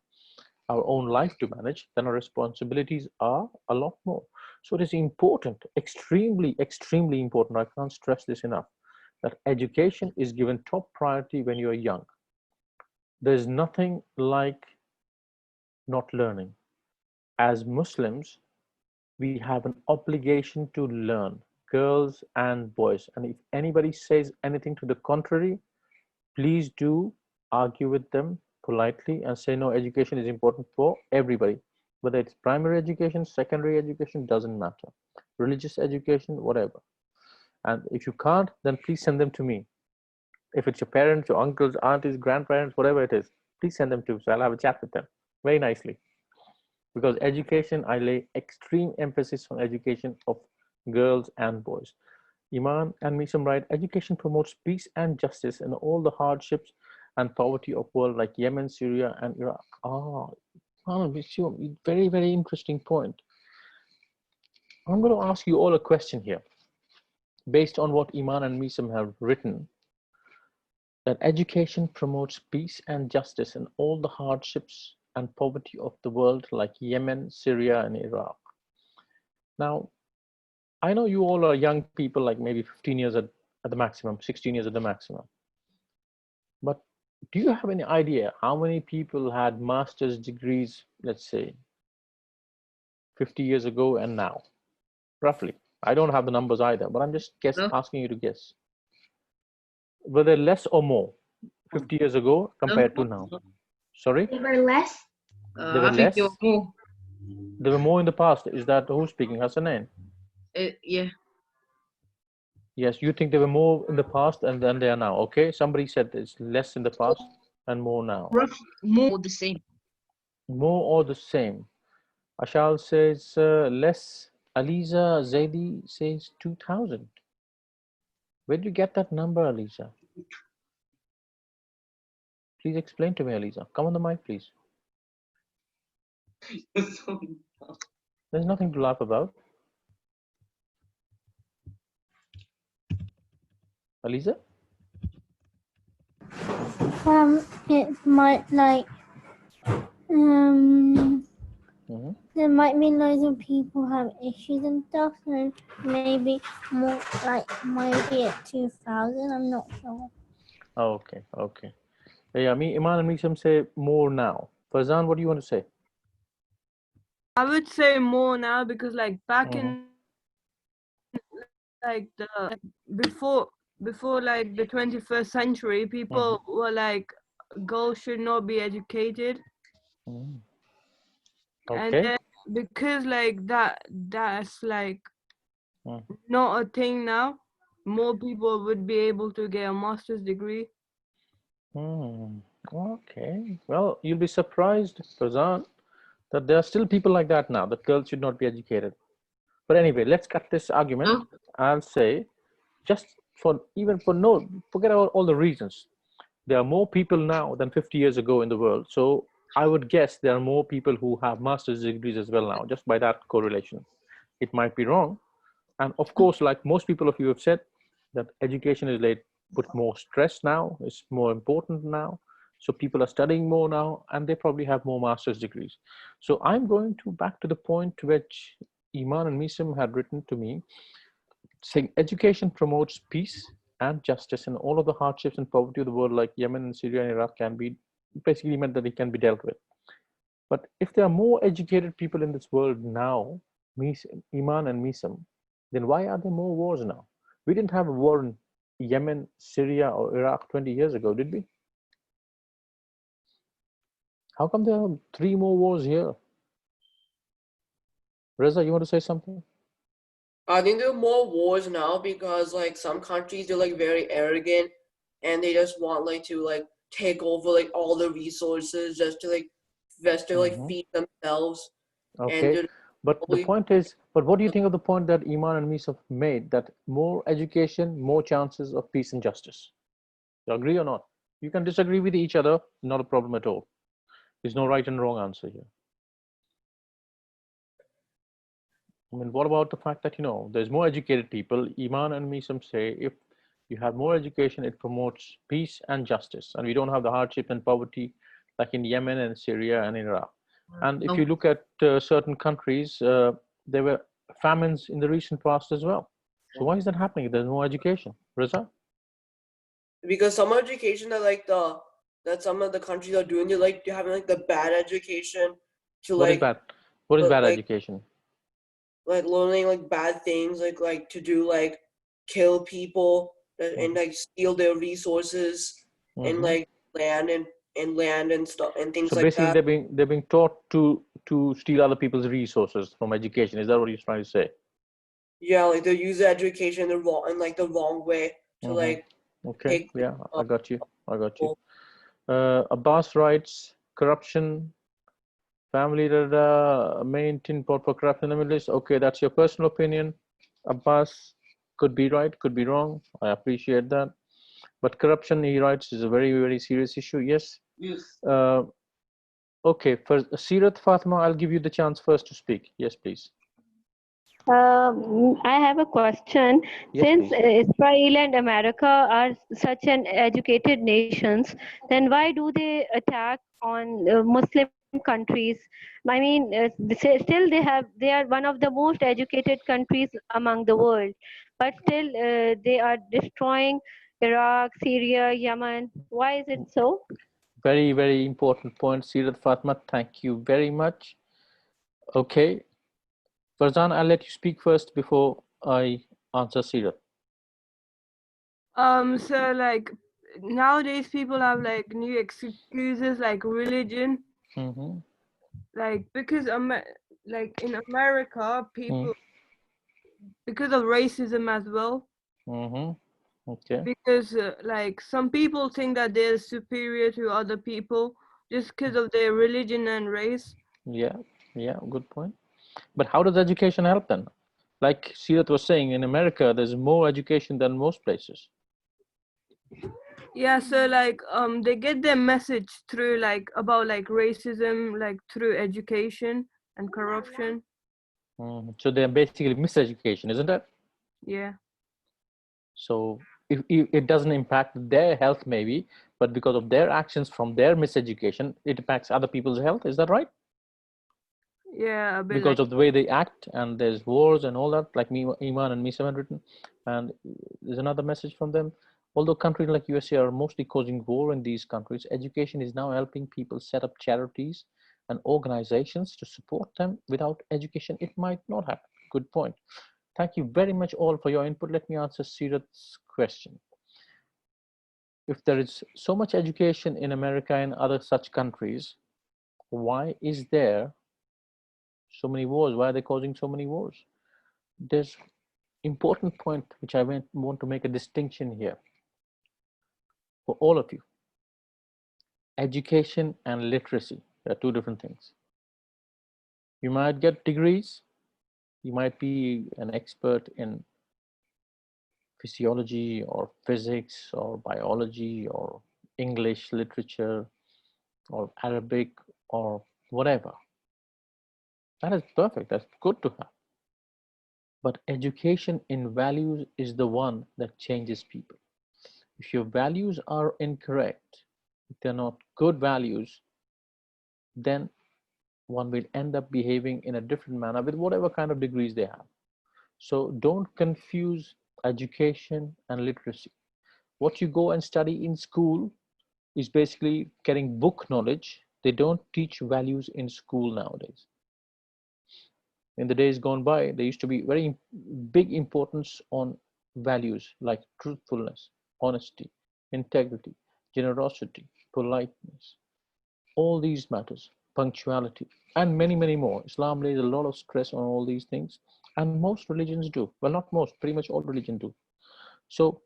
our own life to manage, then our responsibilities are a lot more. So it is important, extremely, extremely important. I can't stress this enough, that education is given top priority when you're young. There's nothing like not learning. As Muslims, we have an obligation to learn, girls and boys. And if anybody says anything to the contrary, please do argue with them politely and say, no, education is important for everybody. Whether it's primary education, secondary education, doesn't matter. Religious education, whatever. And if you can't, then please send them to me. If it's your parents, your uncles, aunties, grandparents, whatever it is, please send them to me. So I'll have a chat with them very nicely. Because education, I lay extreme emphasis on education of girls and boys. Iman and Misam write, education promotes peace and justice in all the hardships and poverty of world like Yemen, Syria, and Iraq. Very, very interesting point. I'm going to ask you all a question here. Based on what Iman and Misam have written, that education promotes peace and justice in all the hardships and poverty of the world like Yemen, Syria, and Iraq. Now, I know you all are young people, like maybe 15 years at the maximum, 16 years at the maximum. But do you have any idea how many people had master's degrees, let's say, 50 years ago and now? Roughly. I don't have the numbers either, but I'm just asking you to guess. Were there less or more 50 years ago compared to now? Sorry? They were less. There were less? There were more in the past. Is that who's speaking? Hassanin? Yeah. Yes, you think there were more in the past and then they are now. Okay, somebody said it's less in the past and more now. More or the same. More or the same. Ashal says less. Aliza Zaidi says 2000. Where did you get that number, Aliza? Please explain to me, Aliza. Come on the mic, please. There's nothing to laugh about. Aliza? It might like there might be loads of people have issues and stuff, so maybe more like maybe at 2000. I'm not sure. Okay, okay. Yeah, Iman and Misam say more now. Farzan, what do you want to say? I would say more now because like back in like the before like the 21st century, people were like girls should not be educated. Okay. And then because like that's like not a thing now, more people would be able to get a master's degree. Okay. Well, you'll be surprised, Farzan, that there are still people like that now, that girls should not be educated. But anyway, let's cut this argument. I'll say, just forget all the reasons. There are more people now than 50 years ago in the world. So I would guess there are more people who have master's degrees as well now, just by that correlation. It might be wrong. And of course, like most people of you have said, that education is laid put more stress now. It's more important now. So people are studying more now, and they probably have more master's degrees. So I'm going to back to the point which Iman and Misam had written to me, saying education promotes peace and justice, and all of the hardships and poverty of the world, like Yemen and Syria and Iraq, can be basically meant that it can be dealt with. But if there are more educated people in this world now, Iman and Misam, then why are there more wars now? We didn't have a war in Yemen, Syria, or Iraq 20 years ago, did we? How come there are 3 more wars here? Reza, you want to say something? I think there are more wars now because like some countries, they're like very arrogant and they just want like to like take over like all the resources just to feed themselves. Okay, but the point is, but what do you think of the point that Iman and Misam made, that more education, more chances of peace and justice? You agree or not? You can disagree with each other, not a problem at all. There's no right and wrong answer here. I mean, what about the fact that, you know, there's more educated people? Iman and Misam say if you have more education, it promotes peace and justice, and we don't have the hardship and poverty like in Yemen and Syria and Iraq. And if you look at certain countries, there were famines in the recent past as well. So why is that happening if there's more education? Reza? Because some education that some of the countries are doing, they're like having like the bad education to What is bad? What is bad education? Like learning like bad things, like to do like kill people and like steal their resources and like land and stuff and things so like basically that. they're being taught to steal other people's resources from education. Is that what you're trying to say? Yeah, like they use education the wrong way to like okay, yeah, I got you. Abbas writes, corruption, family main tin pot for corruption in the Middle East. Okay, that's your personal opinion. Abbas could be right, could be wrong. I appreciate that. But corruption, he writes, is a very, very serious issue. Yes. Okay, for Sirat, Fatima, I'll give you the chance first to speak. Yes, please. I have a question. Yes, Since please. Israel and America are such an educated nations, then why do they attack on Muslim countries? I mean, still they are one of the most educated countries among the world, but still they are destroying Iraq, Syria, Yemen. Why is it so? Very, very important point, Sirat, Fatma. Thank you very much. Okay. Farzan, I'll let you speak first before I answer Sirat. So like nowadays people have like new excuses like religion. Like because like in America people because of racism as well. Okay. Because like some people think that they're superior to other people just because of their religion and race. Yeah, good point. But how does education help then? Like Sirat was saying, in America, there's more education than most places. Yeah, so like they get their message through like about like racism, like through education and corruption. So they're basically miseducation, isn't it? Yeah. So if it doesn't impact their health maybe, but because of their actions from their miseducation, it impacts other people's health. Is that right? Yeah, a bit because like of the way they act, and there's wars and all that, like Iman and Misam had written, and there's another message from them. Although countries like USA are mostly causing war in these countries, education is now helping people set up charities and organizations to support them. Without education, it might not happen. Good point. Thank you very much all for your input. Let me answer Sirat's question. If there is so much education in America and other such countries, why is there so many wars? Why are they causing so many wars? There's important point which I want to make a distinction here for all of you. Education and literacy are two different things. You might get degrees, you might be an expert in physiology or physics or biology or English literature or Arabic or whatever. That is perfect, that's good to have. But education in values is the one that changes people. If your values are incorrect, if they're not good values, then one will end up behaving in a different manner with whatever kind of degrees they have. So don't confuse education and literacy. What you go and study in school is basically getting book knowledge. They don't teach values in school nowadays. In the days gone by, there used to be very big importance on values like truthfulness, honesty, integrity, generosity, politeness, all these matters, punctuality, and many, many more. Islam lays a lot of stress on all these things, and most religions do. Well, not most, pretty much all religions do. So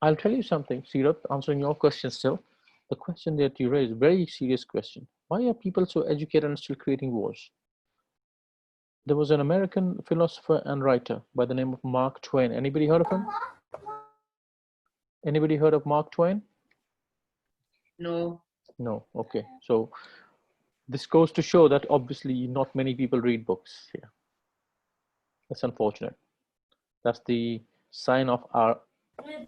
I'll tell you something, Sirat, answering your question still. The question that you raised, very serious question. Why are people so educated and still creating wars? There was an American philosopher and writer by the name of Mark Twain. Anybody heard of him? Anybody heard of Mark Twain? No. No. Okay. So this goes to show that obviously not many people read books here. That's unfortunate. That's the sign of our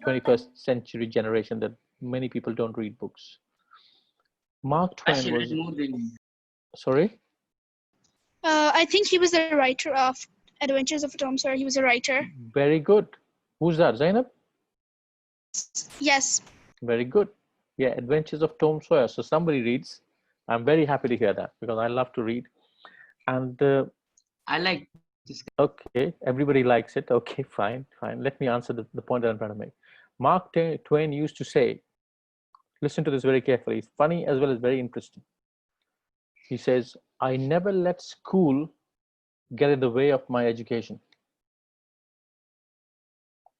21st century generation, that many people don't read books. Mark Twain was... Sorry? I think he was the writer of Adventures of Tom Sawyer. He was a writer. Very good. Who's that, Zainab? Yes. Very good. Yeah, Adventures of Tom Sawyer. So somebody reads. I'm very happy to hear that because I love to read. And I like this. Okay, everybody likes it. Okay, fine. Let me answer the point that I'm trying to make. Mark Twain used to say, listen to this very carefully. It's funny as well as very interesting. He says, I never let school get in the way of my education.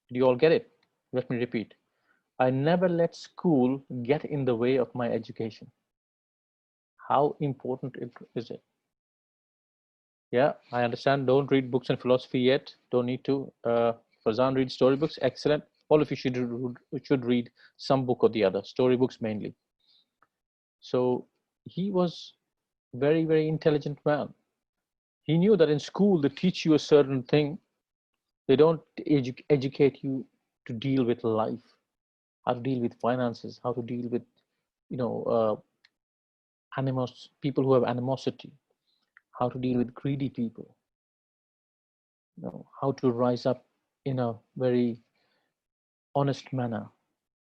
Do you all get it? Let me repeat. I never let school get in the way of my education. How important is it? Yeah, I understand. Don't read books in philosophy yet. Don't need to. Fazan reads storybooks. Excellent. All of you should read some book or the other. Storybooks mainly. So he was very, very intelligent man. He knew that in school they teach you a certain thing. They don't educate you to deal with life, how to deal with finances, how to deal with, people who have animosity, how to deal with greedy people, how to rise up in a very honest manner,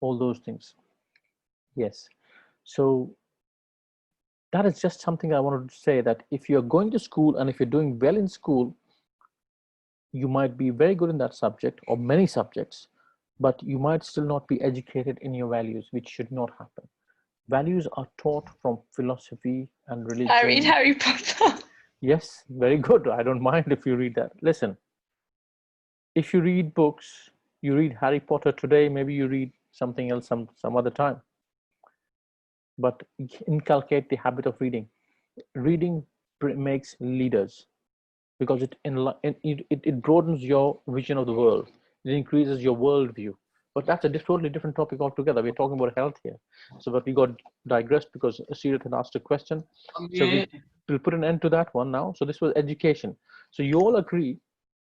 all those things. Yes. So that is just something I wanted to say, that if you're going to school and if you're doing well in school, you might be very good in that subject or many subjects, but you might still not be educated in your values, which should not happen. Values are taught from philosophy and religion. I read Harry Potter. Yes, very good. I don't mind if you read that. Listen, if you read books, you read Harry Potter today, maybe you read something else some other time. But inculcate the habit of reading. Reading makes leaders because it broadens your vision of the world. It increases your worldview. But that's a totally different topic altogether. We're talking about health here. So, but we got digressed because Asirat had asked a question. Okay. So we'll put an end to that one now. So this was education. So you all agree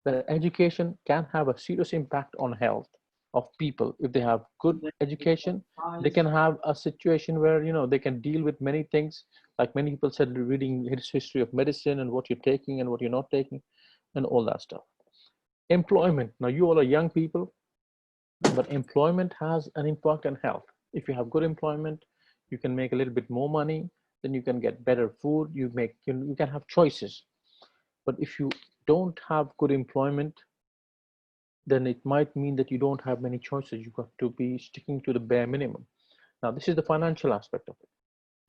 that education can have a serious impact on health of people. If they have good education, they can have a situation where, they can deal with many things. Like many people said, reading history of medicine and what you're taking and what you're not taking and all that stuff. Employment. Now you all are young people, but employment has an impact on health. If you have good employment, you can make a little bit more money, then you can get better food, you can have choices. But if you don't have good employment, then it might mean that you don't have many choices. You got to be sticking to the bare minimum. Now, this is the financial aspect of it.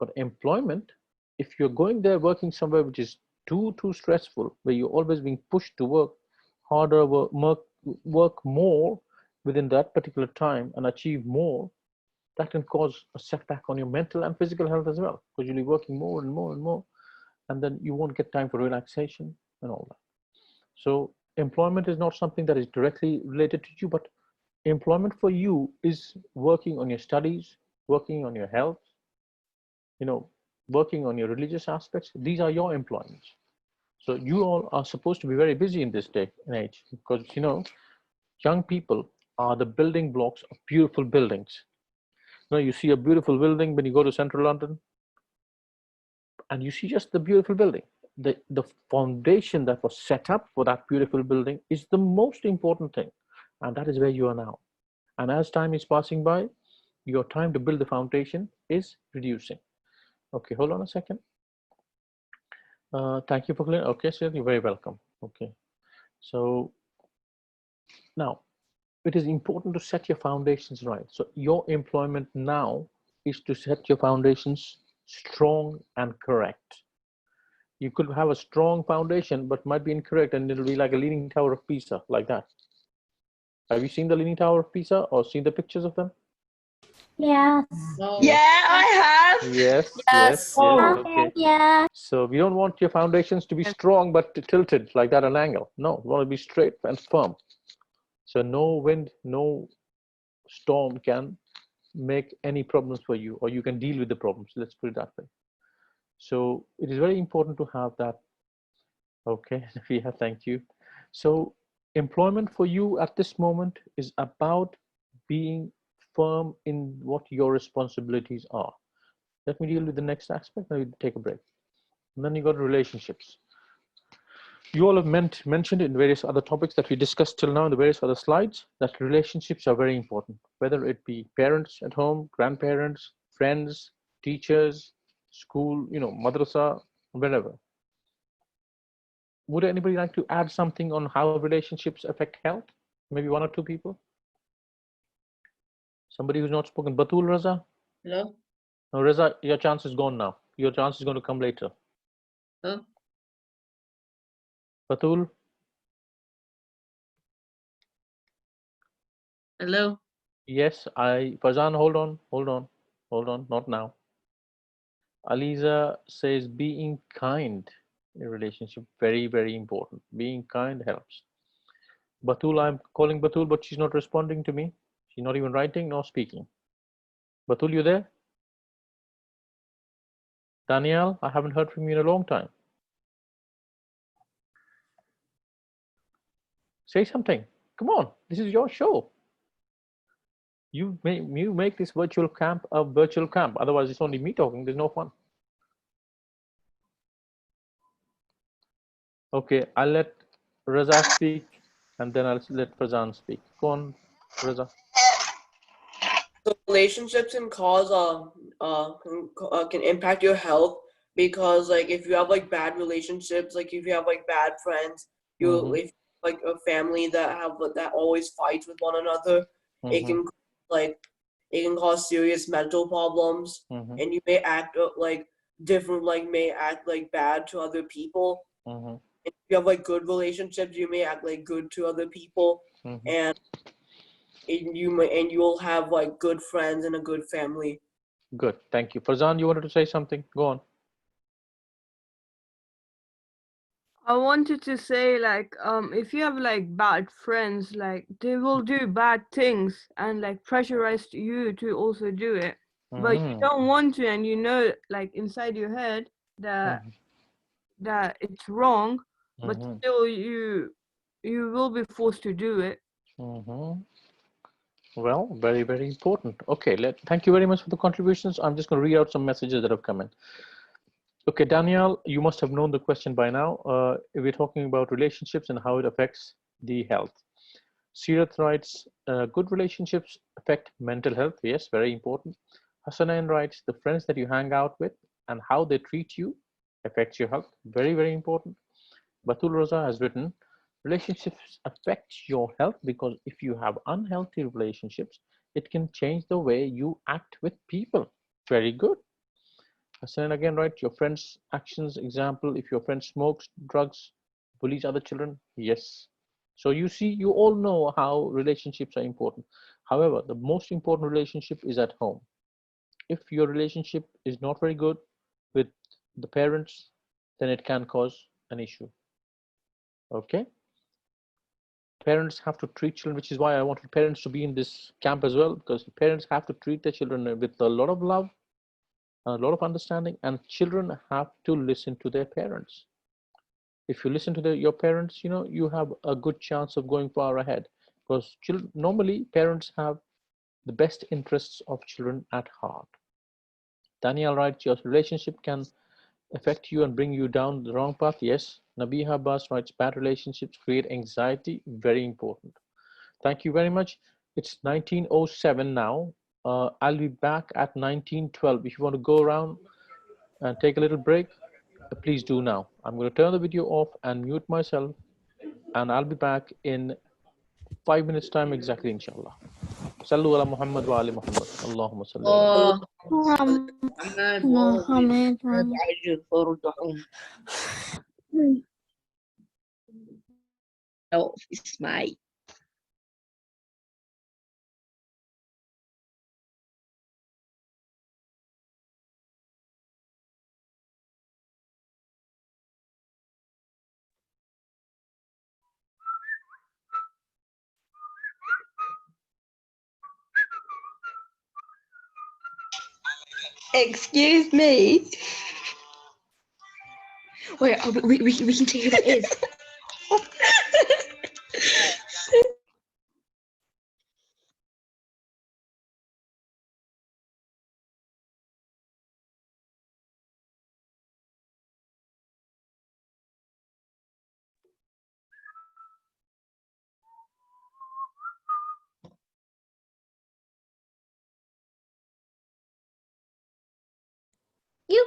But employment, if you're going there working somewhere which is too stressful, where you're always being pushed to work harder, work more within that particular time and achieve more, that can cause a setback on your mental and physical health as well, because you'll be working more and more and more, and then you won't get time for relaxation and all that. So employment is not something that is directly related to you, but employment for you is working on your studies, working on your health, working on your religious aspects. These are your employments. So you all are supposed to be very busy in this day and age, because young people are the building blocks of beautiful buildings. Now you see a beautiful building when you go to central London, and you see just the beautiful building. The foundation that was set up for that beautiful building is the most important thing, and that is where you are now. And as time is passing by, your time to build the foundation is reducing. Okay, hold on a second. Thank you for clearing. Okay, sir, you're very welcome. Okay, so now it is important to set your foundations right. So your employment now is to set your foundations strong and correct. You could have a strong foundation, but might be incorrect, and it'll be like a Leaning Tower of Pisa, like that. Have you seen the Leaning Tower of Pisa or seen the pictures of them? Yes. Yeah, I have. Yes. Okay. Yeah. So we don't want your foundations to be strong but tilted like that, an angle. No, we want to be straight and firm. So no wind, no storm can make any problems for you, or you can deal with the problems. Let's put it that way. So it is very important to have that. Okay, yeah, thank you. So employment for you at this moment is about being firm in what your responsibilities are. Let me deal with the next aspect. Now you take a break. And then you go to relationships. You all have mentioned in various other topics that we discussed till now in the various other slides that relationships are very important, whether it be parents at home, grandparents, friends, teachers, school, madrasa, wherever. Would anybody like to add something on how relationships affect health? Maybe one or two people? Somebody who's not spoken. Batul, Raza? Hello? No, Raza, your chance is gone now. Your chance is going to come later. Huh? Batul? Hello? Yes, Fazan, hold on, not now. Aliza says being kind in relationship, very, very important. Being kind helps. Batul, I'm calling Batul, but she's not responding to me. She's not even writing nor speaking. Batul, you there? Danielle, I haven't heard from you in a long time. Say something. Come on, this is your show. You make this virtual camp a virtual camp. Otherwise, it's only me talking. There's no fun. Okay, I'll let Raza speak, and then I'll let Fazan speak. Go on, Raza. So relationships can impact your health, because like if you have like bad relationships, like if you have like bad friends, if like a family that always fights with one another, it can cause serious mental problems, and you may act like different, like may act like bad to other people. And if you have like good relationships, you may act like good to other people, and you'll have like good friends and a good family. Good, thank you. Farzan, you wanted to say something? Go on. I wanted to say, like, if you have like bad friends, like they will do bad things and like pressurize you to also do it, but you don't want to, and you know, like inside your head that that it's wrong, but still you will be forced to do it. Well, very, very important. Okay, thank you very much for the contributions. I'm just going to read out some messages that have come in. Okay, Danielle, you must have known the question by now. We're talking about relationships and how it affects the health. Sirat writes, good relationships affect mental health. Yes, very important. Hasanain writes, the friends that you hang out with and how they treat you affects your health. Very, very important. Batul Roza has written, relationships affect your health because if you have unhealthy relationships, it can change the way you act with people. Very good. Hassan again, right? Your friend's actions, example, if your friend smokes, drugs, bullies other children, yes. So you see, you all know how relationships are important. However, the most important relationship is at home. If your relationship is not very good with the parents, then it can cause an issue. Okay? Parents have to treat children, which is why I wanted parents to be in this camp as well, because parents have to treat their children with a lot of love, a lot of understanding, and children have to listen to their parents. If you listen to your parents, you know, you have a good chance of going far ahead. because children, normally parents have the best interests of children at heart. Daniel writes, your relationship can affect you and bring you down the wrong path. Yes. Nabiha Abbas writes, bad relationships create anxiety. Very important. Thank you very much. It's 1907 now. I'll be back at 1912. If you want to go around and take a little break, please do now. I'm going to turn the video off and mute myself, and I'll be back in 5 minutes time exactly, inshallah. Sallu ala Muhammad wa ali Muhammad. Allahumma salli ala Ismail. Excuse me. Wait, we can see who that is. You.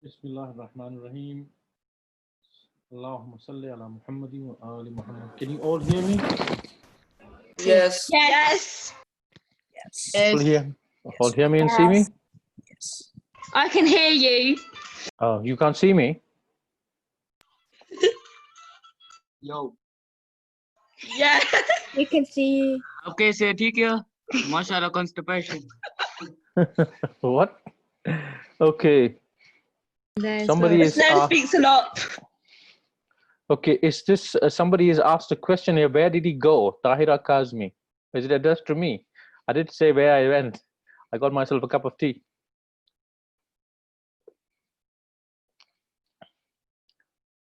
Bismillah ar-Rahman ar-Rahim. Allahumma salli ala Muhammadi wa ali Muhammad. Can you all hear me? Yes. Yes. All hear me and see me? I can hear you. Oh, you can't see me? Yo. Yeah. We can see you. Okay, say ठीक है. Mashallah, constipation. What? Okay. Somebody is speaks a lot. Okay, is this somebody has asked a question here? Where did he go? Tahira Kazmi. Is it addressed to me? I did say where I went. I got myself a cup of tea.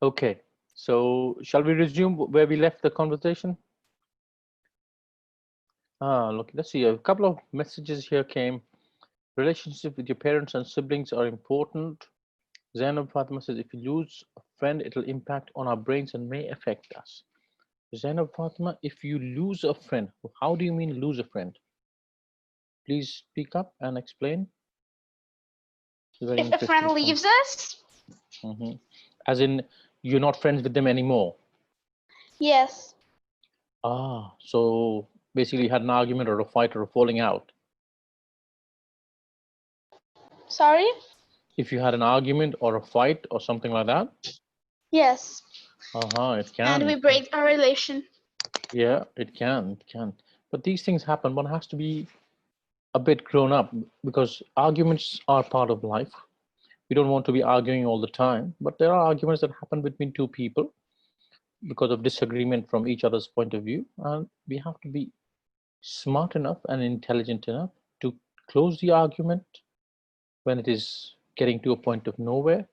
Okay, so shall we resume where we left the conversation? Look, let's see. A couple of messages here came. Relationship with your parents and siblings are important. Zainab Fatima says, if you lose a friend, it'll impact on our brains and may affect us. Zainab Fatima, if you lose a friend, how do you mean lose a friend? Please speak up and explain. If a friend leaves us? As in, you're not friends with them anymore? Yes. So basically you had an argument or a fight or a falling out. Sorry? If you had an argument or a fight or something like that? Yes. It can. And we break our relation. Yeah, it can. But these things happen. One has to be a bit grown up because arguments are part of life. We don't want to be arguing all the time, but there are arguments that happen between two people because of disagreement from each other's point of view. And we have to be smart enough and intelligent enough to close the argument when it is getting to a point of nowhere.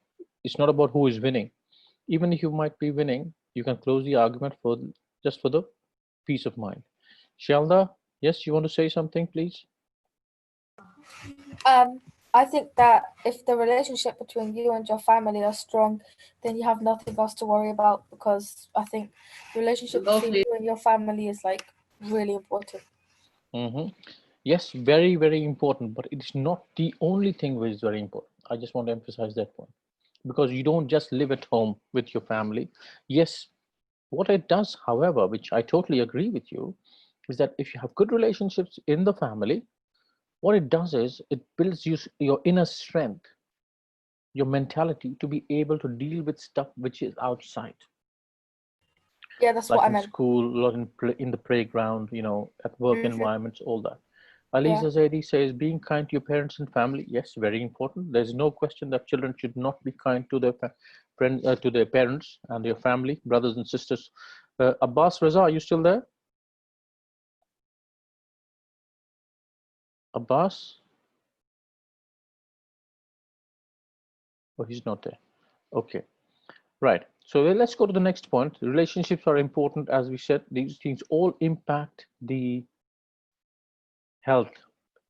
It's not about who is winning. Even if you might be winning, you can close the argument just for the peace of mind. Shelda, yes, you want to say something, please? I think that if the relationship between you and your family are strong, then you have nothing else to worry about, because I think the relationship between you and your family is like really important. Yes, very, very important, but it's not the only thing which is very important. I just want to emphasize that point, because you don't just live at home with your family. Yes, what it does, however, which I totally agree with you, is that if you have good relationships in the family, what it does is it builds your inner strength, your mentality to be able to deal with stuff which is outside. Yeah, that's like what I in meant. school, a lot in the playground, at work environments, all that. Alisa Yeah. Zaidi says, being kind to your parents and family, yes, very important. There's no question that children should not be kind to their friends, to their parents and their family, brothers and sisters. Abbas Raza, are you still there? Abbas? Oh, he's not there. Okay, right. So let's go to the next point. Relationships are important, as we said. These things all impact the health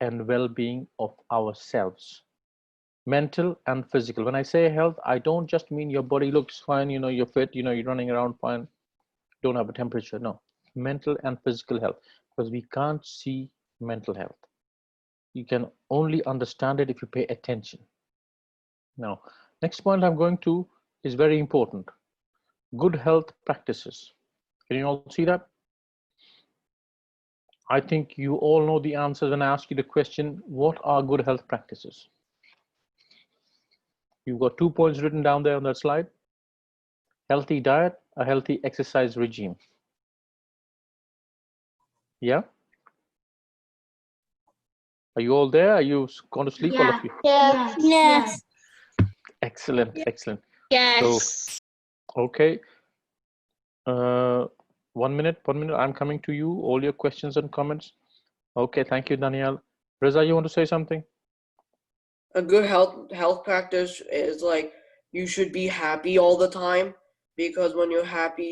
and well-being of ourselves, mental and physical. When I say health, I don't just mean your body looks fine, you're fit, you're running around fine, don't have a temperature. No, mental and physical health, because we can't see mental health. You can only understand it if you pay attention. Now, next point I'm going to is very important. Good health practices. Can you all see that? I think you all know the answers when I ask you the question, what are good health practices? You've got 2 points written down there on that slide. Healthy diet, a healthy exercise regime. Yeah? Are you all there? Are you going to sleep, all of you? Yes. Excellent, excellent. Yes. So, okay. 1 minute, I'm coming to you. All your questions and comments. Okay, thank you, Danielle. Reza, you want to say something? A good health practice is like you should be happy all the time, because when you're happy,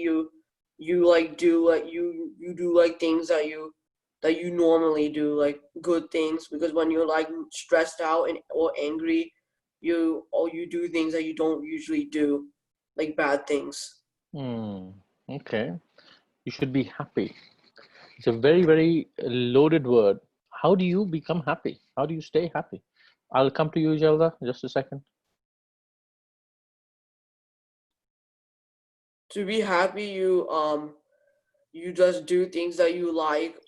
you like do like you do like things that you normally do, like good things. Because when you're like stressed out or angry, you do things that you don't usually do, like bad things. Okay. You should be happy. It's a very, very loaded word. How do you become happy? How do you stay happy? I'll come to you, Zelda, just a second. To be happy, you just do things that you like.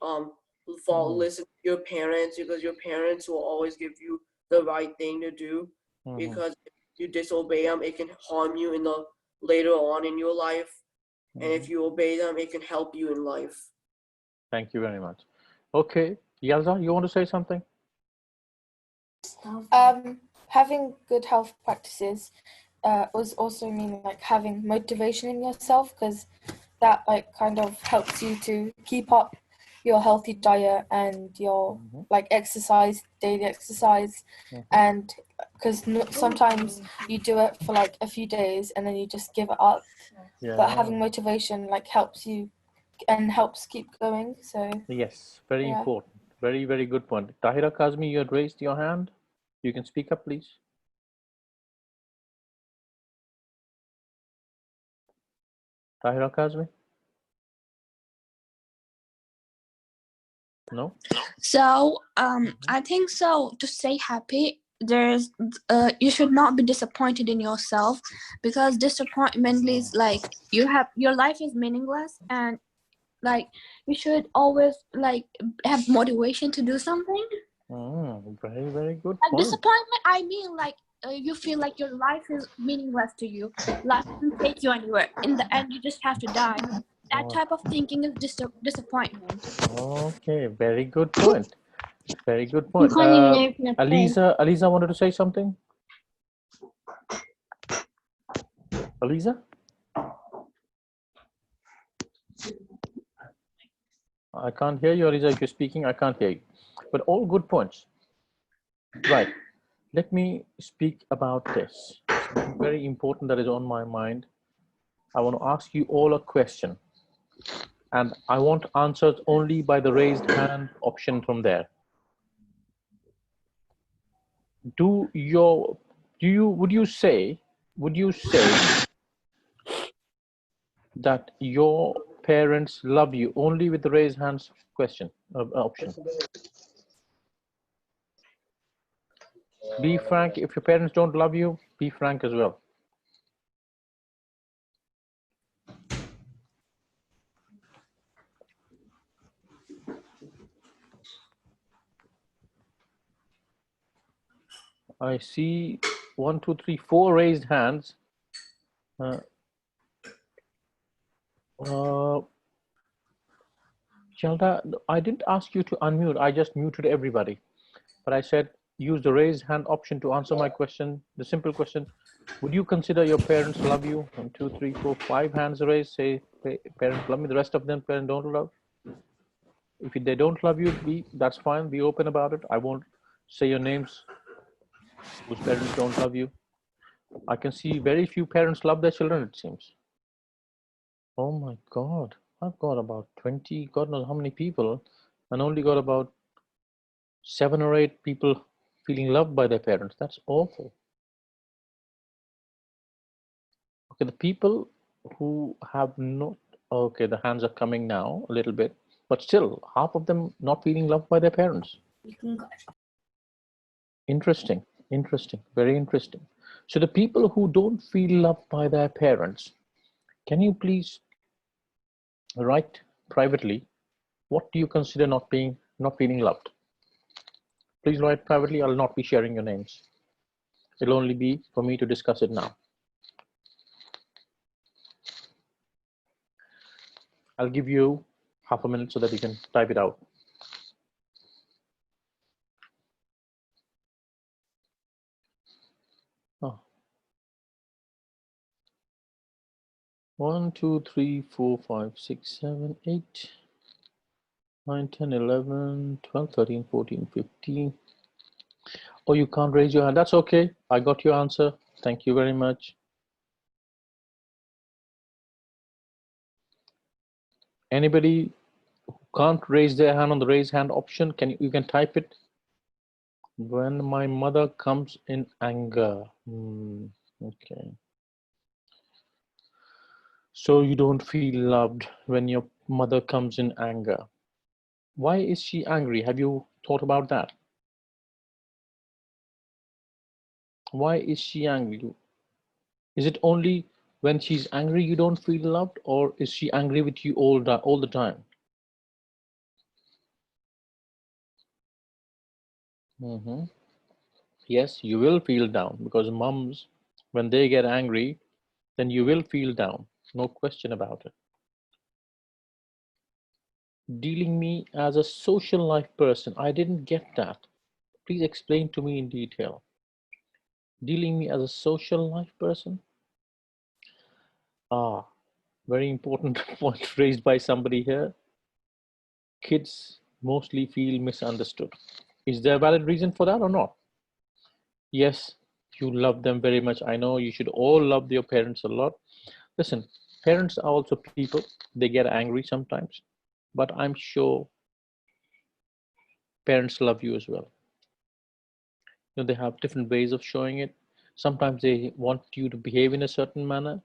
Listen to your parents, because your parents will always give you the right thing to do. Because if you disobey them, it can harm you later on in your life. And if you obey them, it can help you in life. Thank you very much. Okay, Yalza, you want to say something? Having good health practices was also mean like having motivation in yourself, because that like kind of helps you to keep up your healthy diet and your like daily exercise. And because sometimes you do it for like a few days and then you just give it up. But having motivation like helps you and helps keep going. So yes, very important. Very, very good point. Tahira Kazmi, you had raised your hand. You can speak up, please. Tahira Kazmi? No? So I think so to stay happy, there's you should not be disappointed in yourself, because disappointment is like your life is meaningless, and like you should always like have motivation to do something. Very, very good Like point. disappointment, I mean like you feel like your life is meaningless to you, life doesn't take you anywhere, in the end you just have to die. That type of thinking is disappointment. Okay, very good point. Very good point. You can't even open a pen. Aliza wanted to say something? Aliza? I can't hear you, Aliza. If you're speaking, I can't hear you. But all good points. Right. Let me speak about this. Something very important that is on my mind. I want to ask you all a question. And I want answers only by the raised hand option from there. would you say that your parents love you? Only with the raise hands question option. Be frank. If your parents don't love you, be frank as well. I see 1, 2, 3, 4 raised hands. Shelda, I didn't ask you to unmute. I just muted everybody. But I said use the raise hand option to answer my question. The simple question: would you consider your parents love you? 1, 2, 3, 4, 5 hands raised. Say parents love me. The rest of them parents don't love. If they don't love you, that's fine. Be open about it. I won't say your names whose parents don't love you. I can see very few parents love their children, it seems. Oh my God. I've got about 20, God knows how many people, and only got about 7 or 8 people feeling loved by their parents. That's awful. Okay, the people who have not, okay, the hands are coming now a little bit, but still half of them not feeling loved by their parents. Interesting, very interesting. So the people who don't feel loved by their parents, can you please write privately, what do you consider not feeling loved? Please write privately. I'll not be sharing your names. It'll only be for me to discuss it now. I'll give you half a minute so that you can type it out. Oh. 1, 2, 3, 4, 5, 6, 7, 8, 9, 10, 11, 12, 13, 14, 15. Oh, you can't raise your hand. That's okay. I got your answer. Thank you very much. Anybody who can't raise their hand on the raise hand option, you can type it. When my mother comes in anger. Okay. So you don't feel loved when your mother comes in anger. Why is she angry? Have you thought about that? Why is she angry? Is it only when she's angry you don't feel loved, or is she angry with you all the time? Yes, you will feel down, because moms, when they get angry, then you will feel down. No question about it. Dealing me as a social life person. I didn't get that. Please explain to me in detail. Dealing me as a social life person? Very important point raised by somebody here. Kids mostly feel misunderstood. Is there a valid reason for that or not? Yes, you love them very much. I know you should all love your parents a lot. Listen, parents are also people. They get angry sometimes, but I'm sure parents love you as well. You know, they have different ways of showing it. Sometimes they want you to behave in a certain manner,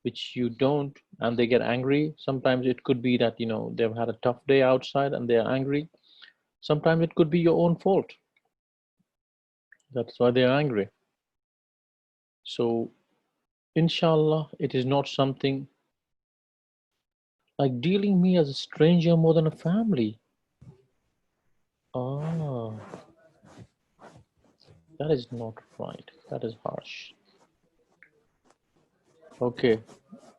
which you don't, and they get angry. Sometimes it could be that, you know, they've had a tough day outside and they're angry. Sometimes it could be your own fault. That's why they're angry. So, inshallah, it is not something like dealing me as a stranger more than a family. That is not right. That is harsh. Okay.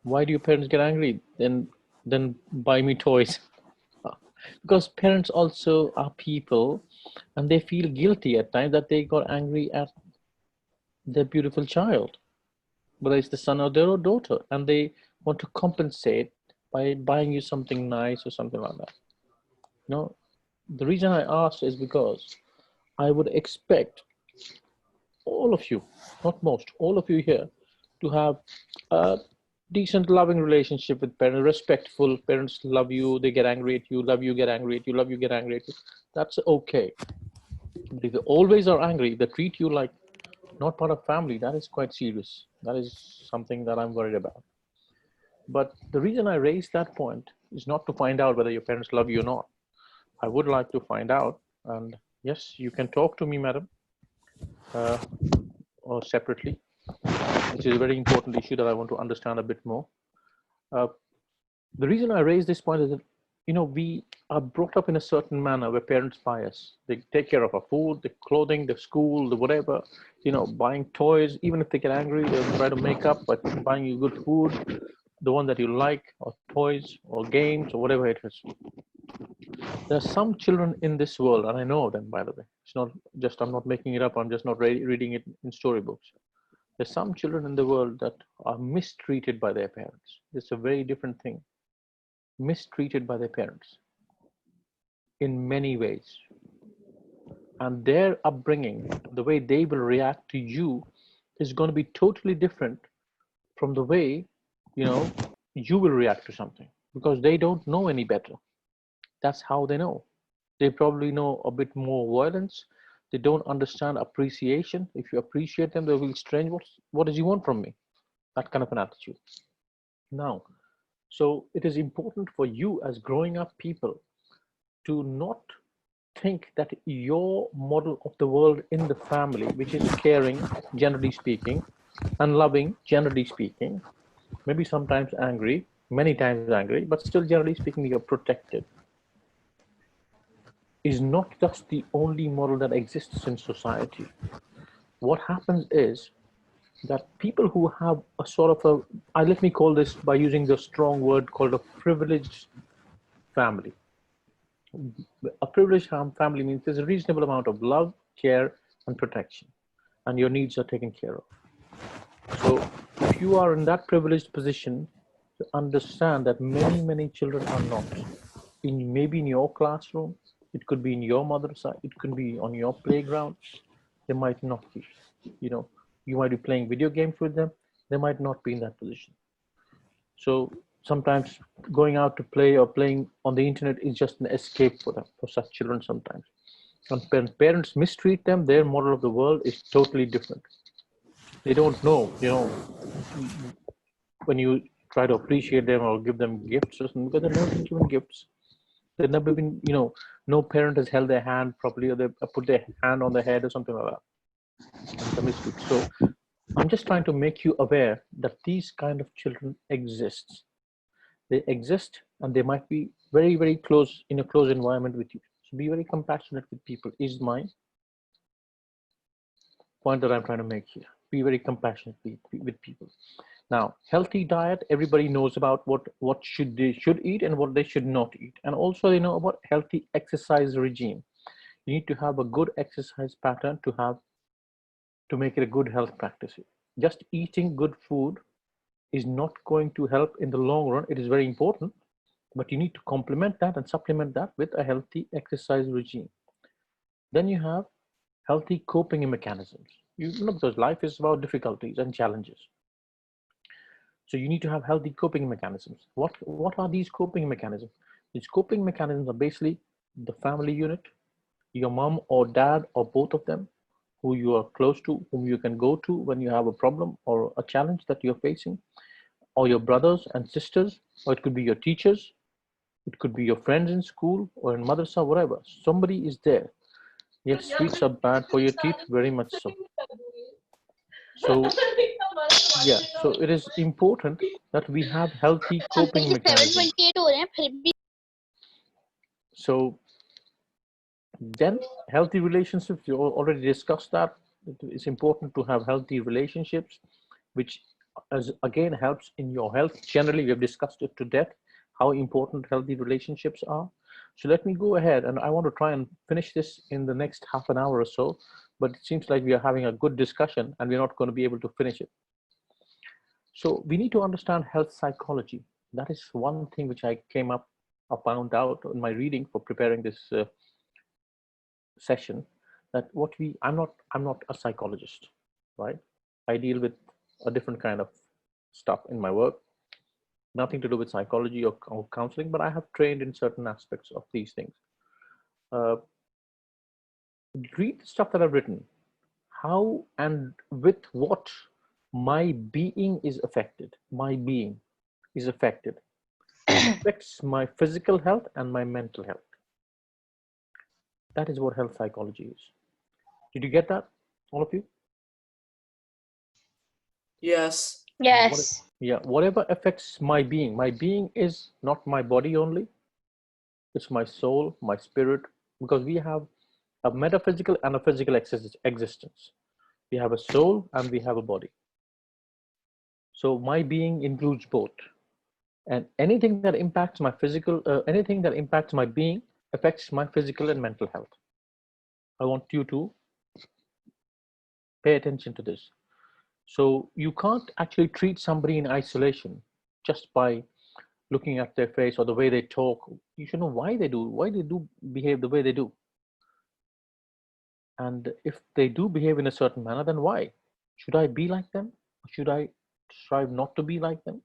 Why do your parents get angry? Then buy me toys. Because parents also are people, and they feel guilty at times that they got angry at their beautiful child, whether it's the son or their daughter, and they want to compensate by buying you something nice or something like that. No, the reason I asked is because I would expect all of you, not most, all of you here, to have a decent, loving relationship with parents, respectful. Parents love you, they get angry at you, love you, get angry at you, love you, get angry at you. That's okay. But if they always are angry, they treat you like not part of family, that is quite serious. That is something that I'm worried about. But the reason I raised that point is not to find out whether your parents love you or not. I would like to find out, and yes, you can talk to me, madam, or separately, which is a very important issue that I want to understand a bit more. The reason I raise this point is that, you know, we are brought up in a certain manner where parents buy us. They take care of our food, the clothing, the school, the whatever, you know, buying toys. Even if they get angry, they'll try to make up by buying you good food, the one that you like, or toys, or games, or whatever it is. There are some children in this world, and I know them, by the way. It's not just, I'm not making it up, I'm just not reading it in storybooks. There's some children in the world that are mistreated by their parents. It's a very different thing. Mistreated by their parents in many ways. And their upbringing, the way they will react to you, is going to be totally different from the way, you know, you will react to something, because they don't know any better. That's how they know. They probably know a bit more violence. They don't understand appreciation. If you appreciate them, they will be strange. What does he want from me? That kind of an attitude. Now, so it is important for you as growing up people to not think that your model of the world in the family, which is caring, generally speaking, and loving, generally speaking, maybe sometimes angry, many times angry, but still generally speaking, you're protected, is not just the only model that exists in society. What happens is that people who have a sort of let me call this by using the strong word called a privileged family. A privileged family means there's a reasonable amount of love, care, and protection, and your needs are taken care of. So if you are in that privileged position, to understand that many children are not. Maybe in your classroom, it could be in your mother's side, it could be on your playground, they might not be. You know, you might be playing video games with them, they might not be in that position. So sometimes going out to play or playing on the internet is just an escape for them, for such children sometimes. And when parents mistreat them, their model of the world is totally different. They don't know, you know, when you try to appreciate them or give them gifts or something, because they've never been given gifts. They've never been, you know, no parent has held their hand properly, or they put their hand on their head or something like that. So I'm just trying to make you aware that these kind of children exist. They exist, and they might be very close, in a close environment with you. So be very compassionate with people is my point that I'm trying to make here. Be very compassionate with people. Now, healthy diet, everybody knows about what they should eat and what they should not eat. And also they know about healthy exercise regime. You need to have a good exercise pattern to make it a good health practice. Just eating good food is not going to help in the long run. It is very important, but you need to complement that and supplement that with a healthy exercise regime. Then you have healthy coping mechanisms. You know, because life is about difficulties and challenges. So you need to have healthy coping mechanisms. What are these coping mechanisms? These coping mechanisms are basically the family unit, your mom or dad or both of them, who you are close to, whom you can go to when you have a problem or a challenge that you're facing, or your brothers and sisters, or it could be your teachers, it could be your friends in school or in madrasa, whatever. Somebody is there. Yes, sweets are bad for your teeth, very much so. So yeah, so it is important that we have healthy coping mechanisms. So then healthy relationships, you already discussed that. It's important to have healthy relationships, which again helps in your health. Generally, we have discussed it to death, how important healthy relationships are. So let me go ahead, and I want to try and finish this in the next half an hour or so, but it seems like we are having a good discussion and we're not going to be able to finish it. So we need to understand health psychology. That is one thing which I found out in my reading for preparing this session, that I'm not a psychologist, right? I deal with a different kind of stuff in my work, nothing to do with psychology or counseling, but I have trained in certain aspects of these things. read the stuff that I've written. How and with what my being is affected. My being is affected. It affects my physical health and my mental health. That is what health psychology is. Did you get that, all of you? Yes. Yes. Yeah, whatever affects my being is not my body only, it's my soul, my spirit, because we have a metaphysical and a physical existence. We have a soul and we have a body. So my being includes both. And anything that impacts my physical, anything that impacts my being affects my physical and mental health. I want you to pay attention to this. So you can't actually treat somebody in isolation just by looking at their face or the way they talk. You should know why they do behave the way they do. And if they do behave in a certain manner, then why? Should I be like them? Or should I strive not to be like them?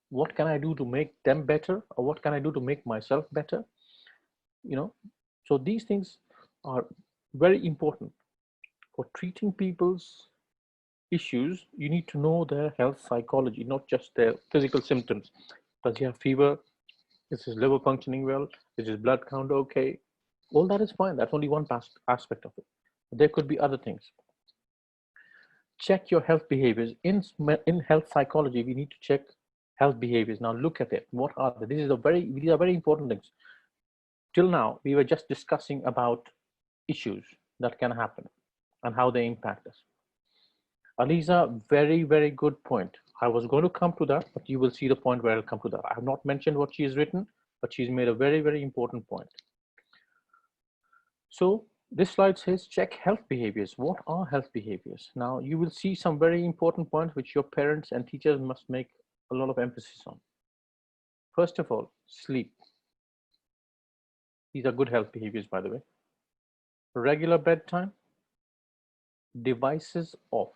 What can I do to make them better? Or what can I do to make myself better? You know, so these things are very important. For treating people's issues, you need to know their health psychology, not just their physical symptoms. Does he have fever? Is his liver functioning well? Is his blood count okay? All that is fine. That's only one aspect of it. There could be other things. Check your health behaviors. In health psychology, we need to check health behaviors. Now look at it. What are they? These are very important things. Till now, we were just discussing about issues that can happen and how they impact us. Aliza, very good point. I was going to come to that, but you will see the point where I'll come to that. I have not mentioned what she has written, but she's made a very important point. So this slide says check health behaviors. What are health behaviors? Now you will see some very important points which your parents and teachers must make a lot of emphasis on. First of all, sleep. These are good health behaviors, by the way. Regular bedtime, devices off.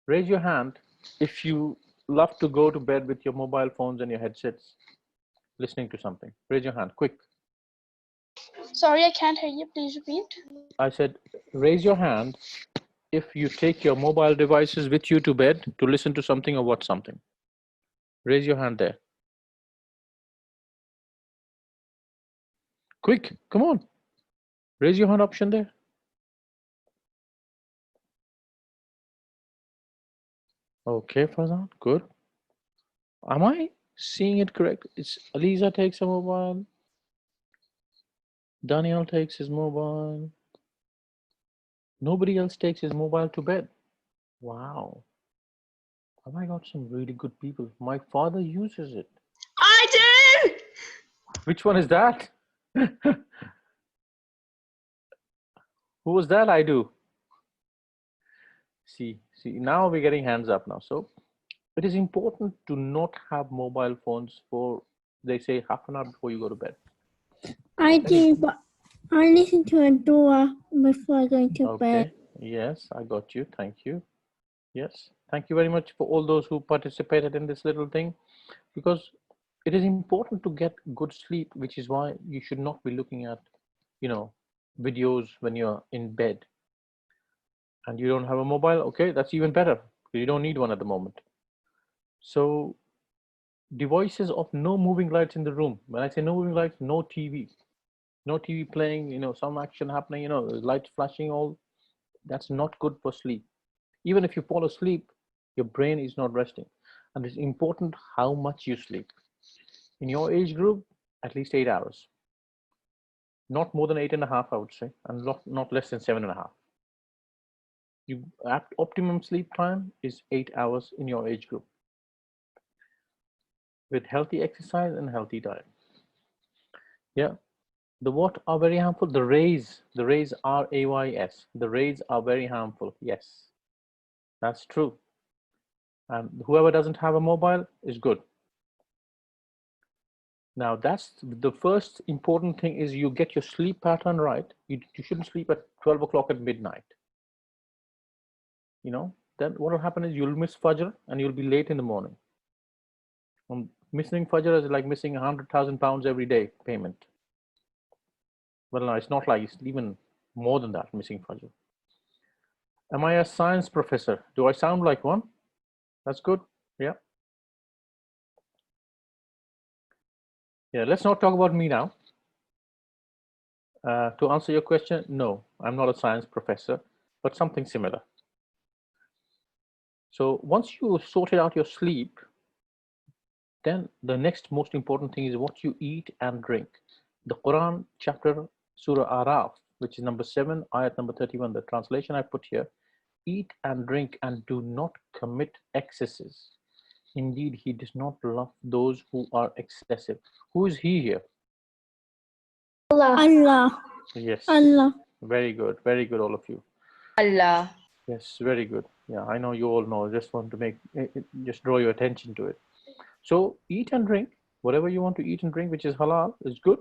Raise your hand if you love to go to bed with your mobile phones and your headsets, listening to something. Raise your hand, quick. Sorry, I can't hear you. Please repeat. I said, raise your hand if you take your mobile devices with you to bed to listen to something or watch something. Raise your hand there. Quick, come on. Raise your hand option there. Okay, Fazan, good. Am I seeing it correct? It's Aliza takes a mobile. Daniel takes his mobile. Nobody else takes his mobile to bed. Wow. Have I got some really good people? My father uses it. I do! Which one is that? Who was that? I do. See, now we're getting hands up now. So it is important to not have mobile phones for, they say, half an hour before you go to bed. I do, but I listen to a door before going to bed. Yes, I got you. Thank you. Yes. Thank you very much for all those who participated in this little thing, because it is important to get good sleep, which is why you should not be looking at, videos when you're in bed. And you don't have a mobile, okay, that's even better. You don't need one at the moment. So devices of no moving lights in the room. When I say no moving lights, no TV. No TV playing, some action happening, lights flashing, all. That's not good for sleep. Even if you fall asleep, your brain is not resting. And it's important how much you sleep. In your age group, at least 8 hours. Not more than 8.5, I would say, and not less than 7.5. Optimum sleep time is 8 hours in your age group, with healthy exercise and healthy diet. Yeah, the what are very harmful? The rays R-A-Y-S. The rays are very harmful. Yes, that's true. And whoever doesn't have a mobile is good. Now that's the first important thing, is you get your sleep pattern right. You shouldn't sleep at 12 o'clock at midnight. Then what will happen is you'll miss Fajr and you'll be late in the morning. Missing Fajr is like missing 100,000 pounds every day payment. Well, no, it's not like, it's even More than that, missing Fajr. Am I a science professor? Do I sound like one? That's good. Yeah. Yeah, let's not talk about me now. To answer your question, no, I'm not a science professor, but something similar. So once you sorted out your sleep, then the next most important thing is what you eat and drink. The Quran chapter, Surah Araf, which is number 7, ayat number 31, the translation I put here, eat and drink and do not commit excesses. Indeed, he does not love those who are excessive. Who is he here? Allah. Allah. Yes. Allah. Very good, all of you. Allah. Yes, very good. Yeah, I know you all know. Just want to make, just draw your attention to it. So eat and drink, whatever you want to eat and drink, which is halal, is good,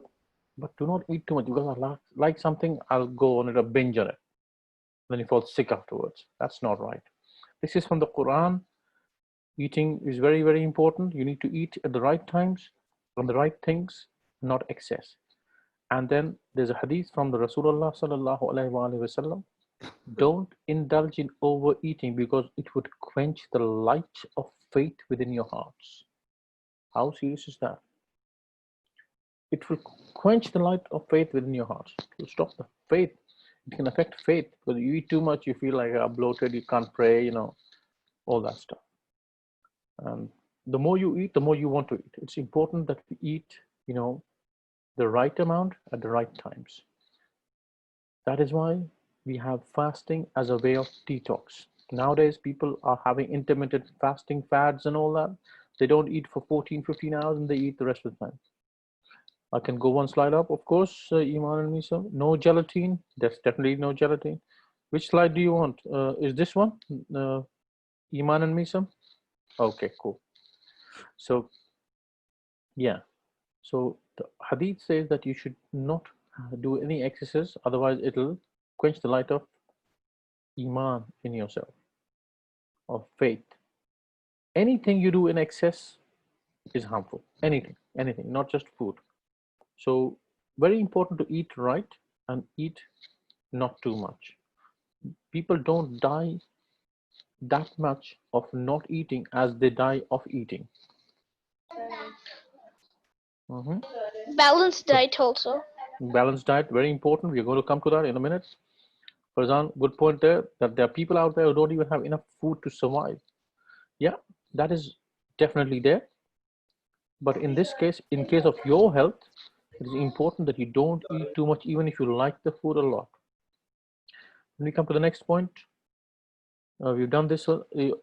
but do not eat too much, because I like something, I'll go on it, a binge on it. Then you fall sick afterwards. That's not right. This is from the Quran. Eating is very, very important. You need to eat at the right times, on the right things, not excess. And then there's a hadith from the Rasulullah sallallahu alaihi wasallam. Don't indulge in overeating, because it would quench the light of faith within your hearts. How serious is that? It will quench the light of faith within your hearts. It will stop the faith. It can affect faith, because you eat too much, you feel like bloated, you can't pray, all that stuff. And the more you eat, the more you want to eat. It's important that we eat, the right amount at the right times. That is why we have fasting as a way of detox. Nowadays, people are having intermittent fasting fads and all that. They don't eat for 14, 15 hours and they eat the rest of the time. I can go one slide up, of course, Iman and Misa. No gelatin. There's definitely no gelatin. Which slide do you want? Is this one? Iman and Misa? Okay, cool. So, yeah. So the hadith says that you should not do any excesses, otherwise it'll quench the light of Iman in yourself, of faith. Anything you do in excess is harmful. Anything, not just food. So very important to eat right and eat not too much. People don't die that much of not eating as they die of eating. Balanced diet also. Balanced diet, very important. We're going to come to that in a minute. Farzan, good point there, that there are people out there who don't even have enough food to survive. Yeah, that is definitely there. But in this case, in case of your health, it is important that you don't eat too much, even if you like the food a lot. When we come to the next point, we've done this.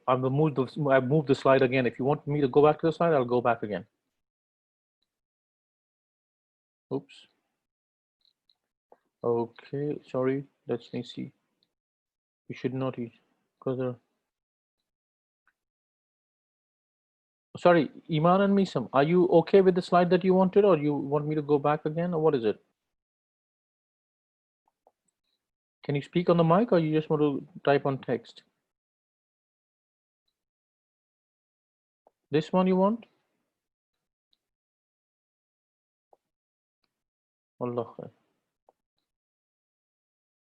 I've moved the slide again. If you want me to go back to the slide, I'll go back again. Oops. Okay, sorry. Let me see. You should not eat because sorry, Iman and Misam, are you okay with the slide that you wanted, or you want me to go back again, or what is it? Can you speak on the mic, or you just want to type on text? This one you want? Allah.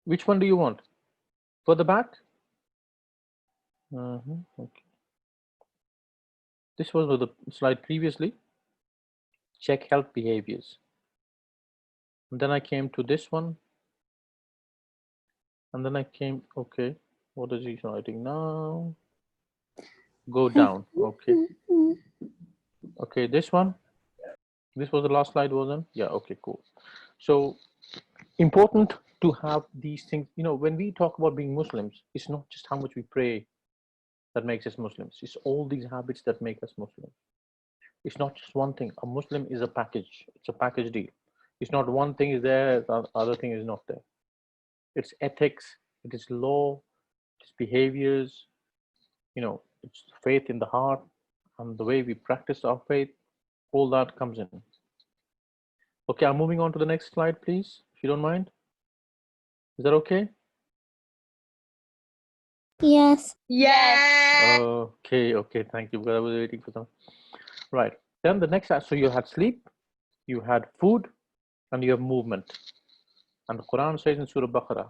Which one do you want? For the back? Okay. This was the slide previously. Check health behaviors. And then I came to this one. And then I came, okay, what is he writing now? Go down, okay. Okay, this one. This was the last slide, wasn't? Yeah, okay, cool. So important to have these things, when we talk about being Muslims, it's not just how much we pray that makes us Muslims. It's all these habits that make us Muslims. It's not just one thing. A Muslim is a package. It's a package deal. It's not one thing is there, the other thing is not there. It's ethics, it is law, it's behaviors, it's faith in the heart, and the way we practice our faith, all that comes in. Okay, I'm moving on to the next slide, please, if you don't mind. Is that okay? Yes. Yeah. Okay, thank you, because I was waiting for some. Right, then the next, so you had sleep, you had food, and you have movement. And the Quran says in Surah Baqarah,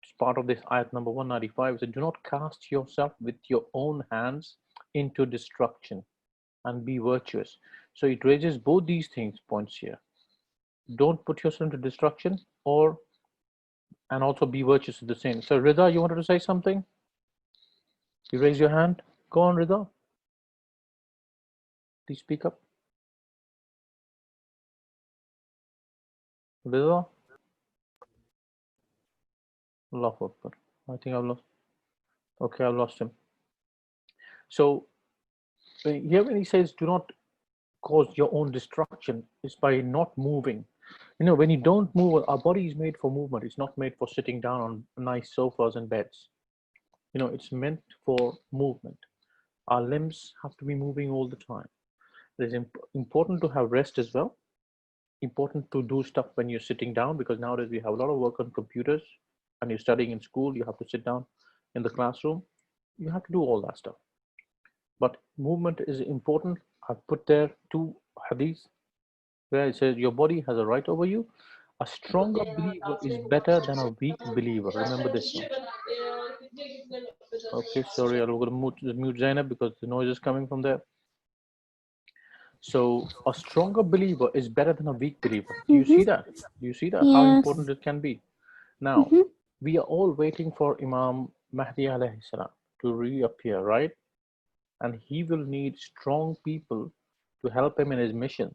it's part of this ayat number 195, it says, do not cast yourself with your own hands into destruction and be virtuous. So it raises both these things points here. Don't put yourself into destruction and also be virtuous at the same. So Rida, you wanted to say something? You raise your hand. Go on, Rida. Please speak up. Rida? Allahu Akbar. I think I've lost. Okay, I've lost him. So here when he says do not cause your own destruction, is by not moving. You know, when you don't move, our body is made for movement. It's not made for sitting down on nice sofas and beds. You know, it's meant for movement. Our limbs have to be moving all the time. It is important to have rest as well. Important to do stuff when you're sitting down, because nowadays we have a lot of work on computers and you're studying in school, you have to sit down in the classroom. You have to do all that stuff. But movement is important. I've put there 2 hadiths where it says your body has a right over you. A stronger believer is better than a weak believer. Remember this one. Okay, sorry, I'm going to mute Zainab because the noise is coming from there. So a stronger believer is better than a weak believer. Do you see that? Do you see that? Yes. How important it can be? Now, we are all waiting for Imam Mahdi alayhi salam to reappear, right? And he will need strong people to help him in his mission.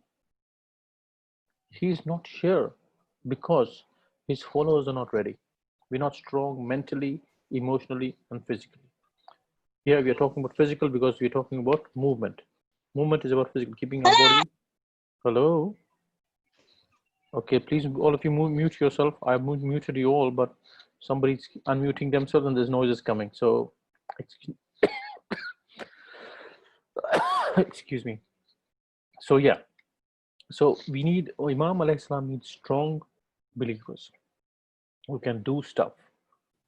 He is not sure because his followers are not ready. We're not strong mentally, emotionally, and physically. Here we are talking about physical because we're talking about movement. Movement is about physical, keeping our body. Hello? Okay, please, all of you mute yourself. I muted you all, but somebody's unmuting themselves and there's noises coming. So, excuse me. So, yeah. So, we need, Imam alayhi salam needs strong believers who can do stuff,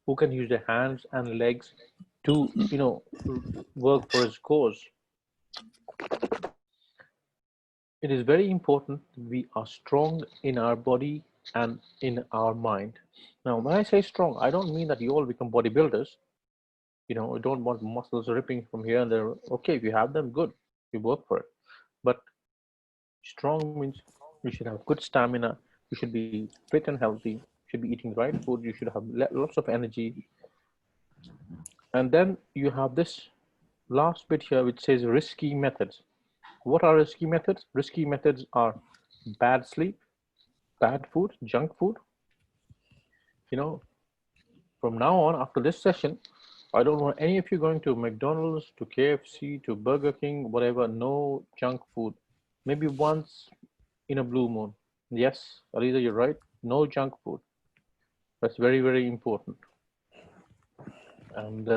who can use their hands and legs to, you know, work for his cause. It is very important that we are strong in our body and in our mind. Now, when I say strong, I don't mean that you all become bodybuilders. You know, I don't want muscles ripping from here and there. Okay, if you have them, good. You work for it. But strong means you should have good stamina. You should be fit and healthy. You should be eating the right food. You should have lots of energy. And then you have this last bit here, which says risky methods. What are risky methods? Risky methods are bad sleep, bad food, junk food. You know, from now on, after this session, I don't want any of you going to McDonald's, to KFC, to Burger King, whatever. No junk food. Maybe once in a blue moon. Yes, Aliza, you're right. No junk food. That's very, very important. And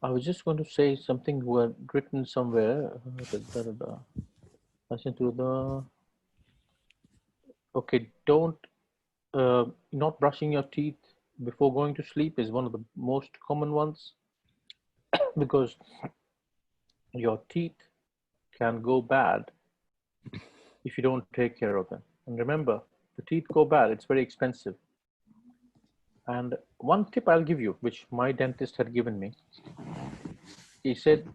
I was just going to say something who had written somewhere. Okay, don't not brushing your teeth before going to sleep is one of the most common ones because your teeth can go bad if you don't take care of them. And remember, the teeth go bad, it's very expensive. And one tip I'll give you, which my dentist had given me, he said,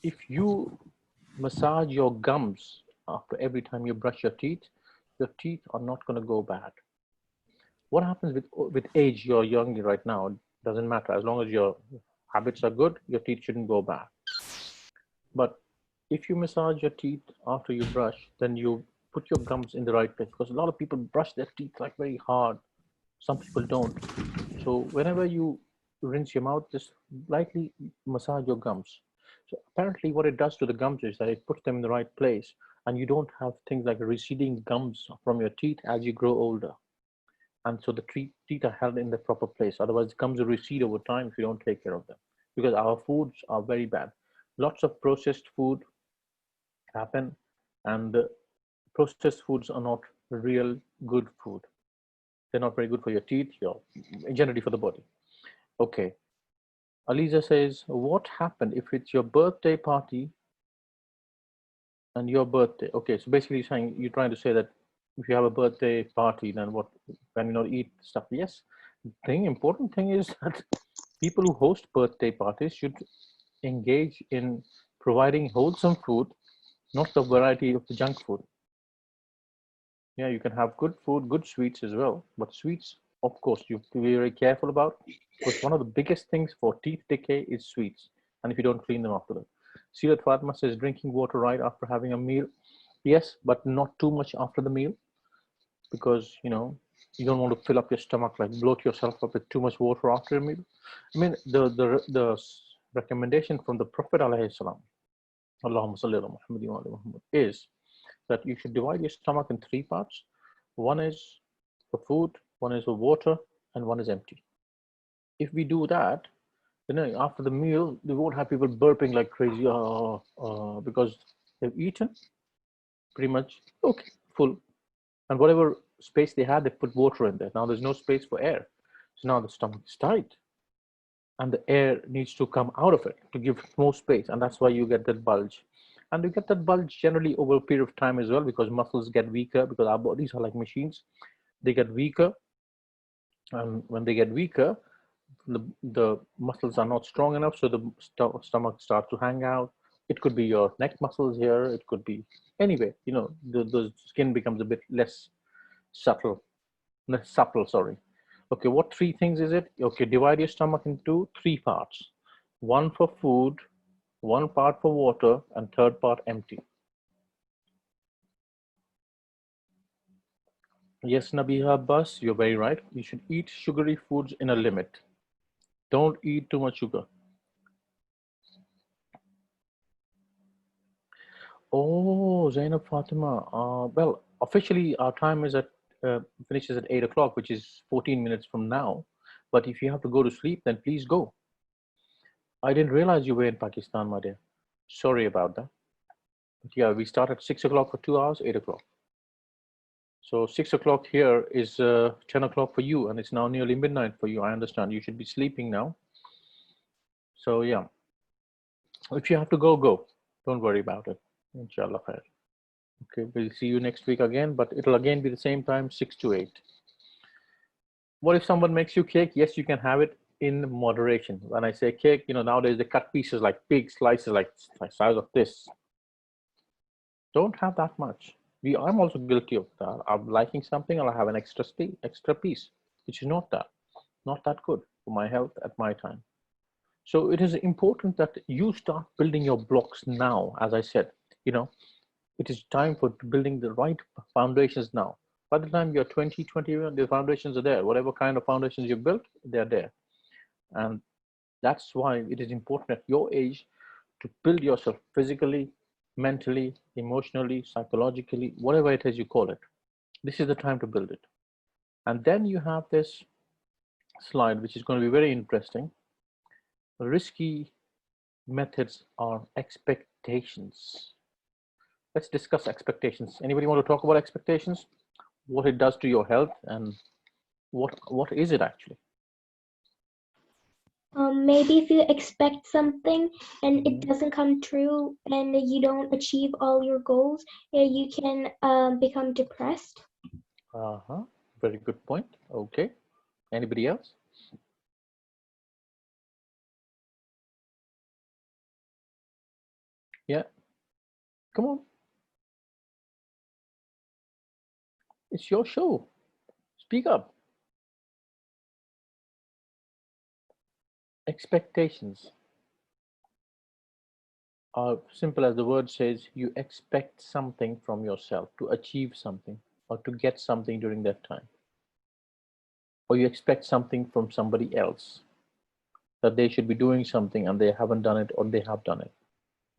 if you massage your gums after every time you brush your teeth are not going to go bad. What happens with age? You're young right now, it doesn't matter. As long as your habits are good, your teeth shouldn't go bad. But if you massage your teeth after you brush, then you put your gums in the right place, because a lot of people brush their teeth like very hard. Some people don't. So whenever you rinse your mouth, just lightly massage your gums. So apparently what it does to the gums is that it puts them in the right place, and you don't have things like receding gums from your teeth as you grow older. And so the teeth are held in the proper place. Otherwise, the gums will recede over time if you don't take care of them. Because our foods are very bad. Lots of processed food happen, and processed foods are not real good food. They're not very good for your teeth, generally for the body. Okay. Aliza says, what happened if it's your birthday party and your birthday? Okay, so basically you're trying to say that if you have a birthday party, then what? Can you not eat stuff? Yes. The important thing is that people who host birthday parties should engage in providing wholesome food, not the variety of the junk food. Yeah, you can have good food, good sweets as well, but sweets, of course, you have to be very careful about, because one of the biggest things for teeth decay is sweets, and if you don't clean them after that. See that Fatma says drinking water right after having a meal. Yes, but not too much after the meal, because you don't want to fill up your stomach, like bloat yourself up with too much water after a meal. I mean, the recommendation from the Prophet alayhi salam, Allahumma salli ala Muhammadin wa ala Muhammad, is that you should divide your stomach in 3 parts. One is for food, one is for water, and one is empty. If we do that, then after the meal, we won't have people burping like crazy because they've eaten pretty much okay, full. And whatever space they had, they put water in there. Now there's no space for air. So now the stomach is tight. And the air needs to come out of it to give more space. And that's why you get that bulge. And you get that bulge generally over a period of time as well, because muscles get weaker, because our bodies are like machines. They get weaker. And when they get weaker, the muscles are not strong enough, so the stomach starts to hang out. It could be your neck muscles here. It could be anyway. The skin becomes a bit less supple. Sorry. Okay, what 3 things is it? Okay, divide your stomach into 3 parts. 1 for food, 1 part for water, and 3rd part empty. Yes, Nabiha Abbas, you're very right. You should eat sugary foods in a limit. Don't eat too much sugar. Oh, Zainab Fatima. Well, officially our time is finishes at 8 o'clock, which is 14 minutes from now. But if you have to go to sleep, then please go. I didn't realize you were in Pakistan, my dear. Sorry about that. But yeah, we start at 6 o'clock for 2 hours, 8 o'clock. So 6 o'clock here is 10 o'clock for you, and it's now nearly midnight for you. I understand you should be sleeping now. So yeah, if you have to go, go. Don't worry about it. Inshallah khair. Okay, we'll see you next week again, but it'll again be the same time, 6 to 8. What if someone makes you cake? Yes, you can have it in moderation. When I say cake, nowadays they cut pieces like big slices, like size of this. Don't have that much. I'm also guilty of that. I'm liking something, I'll have an extra piece, which is not that good for my health at my time. So it is important that you start building your blocks now. As I said, it is time for building the right foundations now. By the time you're 20, 21, the foundations are there. Whatever kind of foundations you built, they're there. And that's why it is important at your age to build yourself physically, mentally, emotionally, psychologically, whatever it is you call it. This is the time to build it. And then you have this slide, which is going to be very interesting. Risky methods are expectations. Let's discuss expectations. Anybody want to talk about expectations? What it does to your health, and what is it actually? Maybe if you expect something and it doesn't come true and you don't achieve all your goals, you can become depressed. Very good point. Okay. Anybody else? Yeah. Come on. It's your show. Speak up. Expectations are simple as the word says. You expect something from yourself, to achieve something or to get something during that time. Or you expect something from somebody else, that they should be doing something and they haven't done it, or they have done it.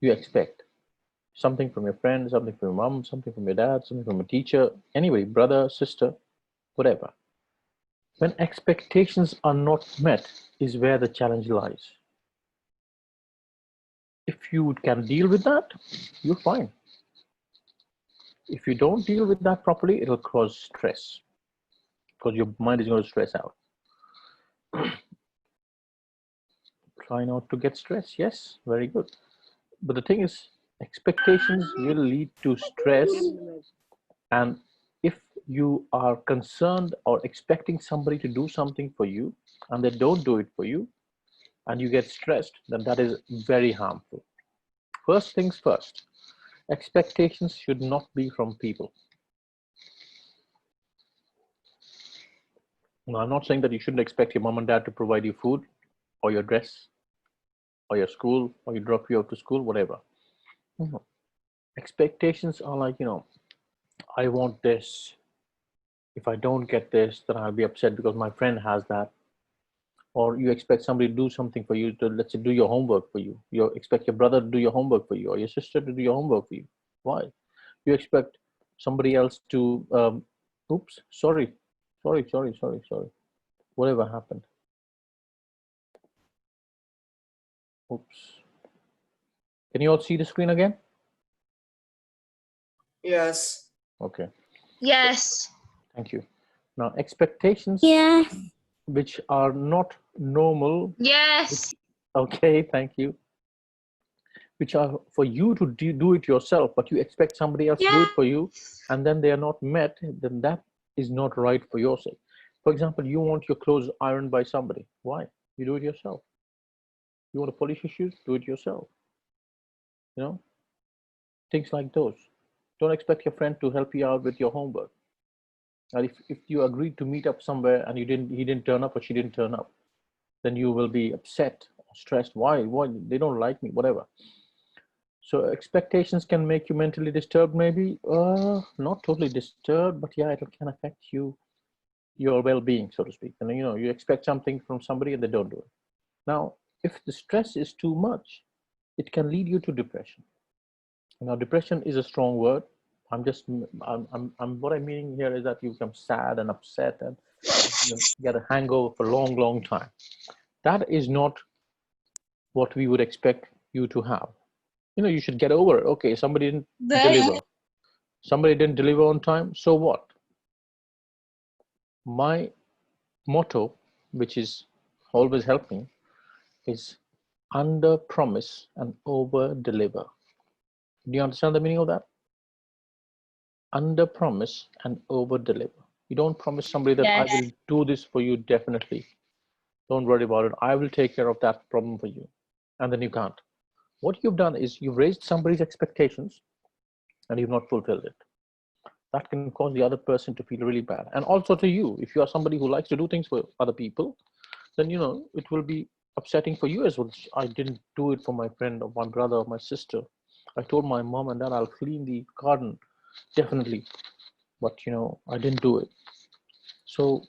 You expect something from your friend, something from your mom, something from your dad, something from a teacher, anybody, brother, sister, whatever. When expectations are not met is where the challenge lies. If you can deal with that, you're fine. If you don't deal with that properly, it'll cause stress, because your mind is going to stress out. Try not to get stressed. Yes, very good. But the thing is, expectations will lead to stress. And if you are concerned or expecting somebody to do something for you and they don't do it for you and you get stressed, then that is very harmful. First things first, expectations should not be from people. Now, I'm not saying that you shouldn't expect your mom and dad to provide you food or your dress or your school or you drop you off to school, whatever. No. Expectations are like, I want this. If I don't get this, then I'll be upset because my friend has that. Or you expect somebody to do something for you, to, let's say, do your homework for you. You expect your brother to do your homework for you or your sister to do your homework for you. Why? You expect somebody else to, oops, sorry. Whatever happened? Oops. Can you all see the screen again? Yes. Okay. Yes. Thank you. Now, expectations which are not normal. Yes. Okay, thank you. Which are for you to do it yourself, but you expect somebody else to do it for you, and then they are not met, then that is not right for your sake. For example, you want your clothes ironed by somebody. Why? You do it yourself. You want to polish your shoes? Do it yourself. Things like those. Don't expect your friend to help you out with your homework. And if you agreed to meet up somewhere and he didn't turn up or she didn't turn up, then you will be upset or stressed. Why? They don't like me, whatever. So expectations can make you mentally disturbed, maybe. Not totally disturbed, but yeah, it can affect your well-being, so to speak. And you expect something from somebody and they don't do it. Now, if the stress is too much, it can lead you to depression. Now, depression is a strong word. What I'm meaning here is that you become sad and upset and get a hangover for a long, long time. That is not what we would expect you to have. You should get over it. Okay, somebody didn't deliver. Somebody didn't deliver on time. So what? My motto, which is always helped me, is under promise and over deliver. Do you understand the meaning of that? Under promise and over deliver. You don't promise somebody that I will do this for you definitely. Don't worry about it. I will take care of that problem for you. And then you can't. What you've done is you've raised somebody's expectations and you've not fulfilled it. That can cause the other person to feel really bad. And also to you, if you are somebody who likes to do things for other people, then it will be upsetting for you as well. I didn't do it for my friend or my brother or my sister. I told my mom and dad I'll clean the garden, definitely. But I didn't do it. So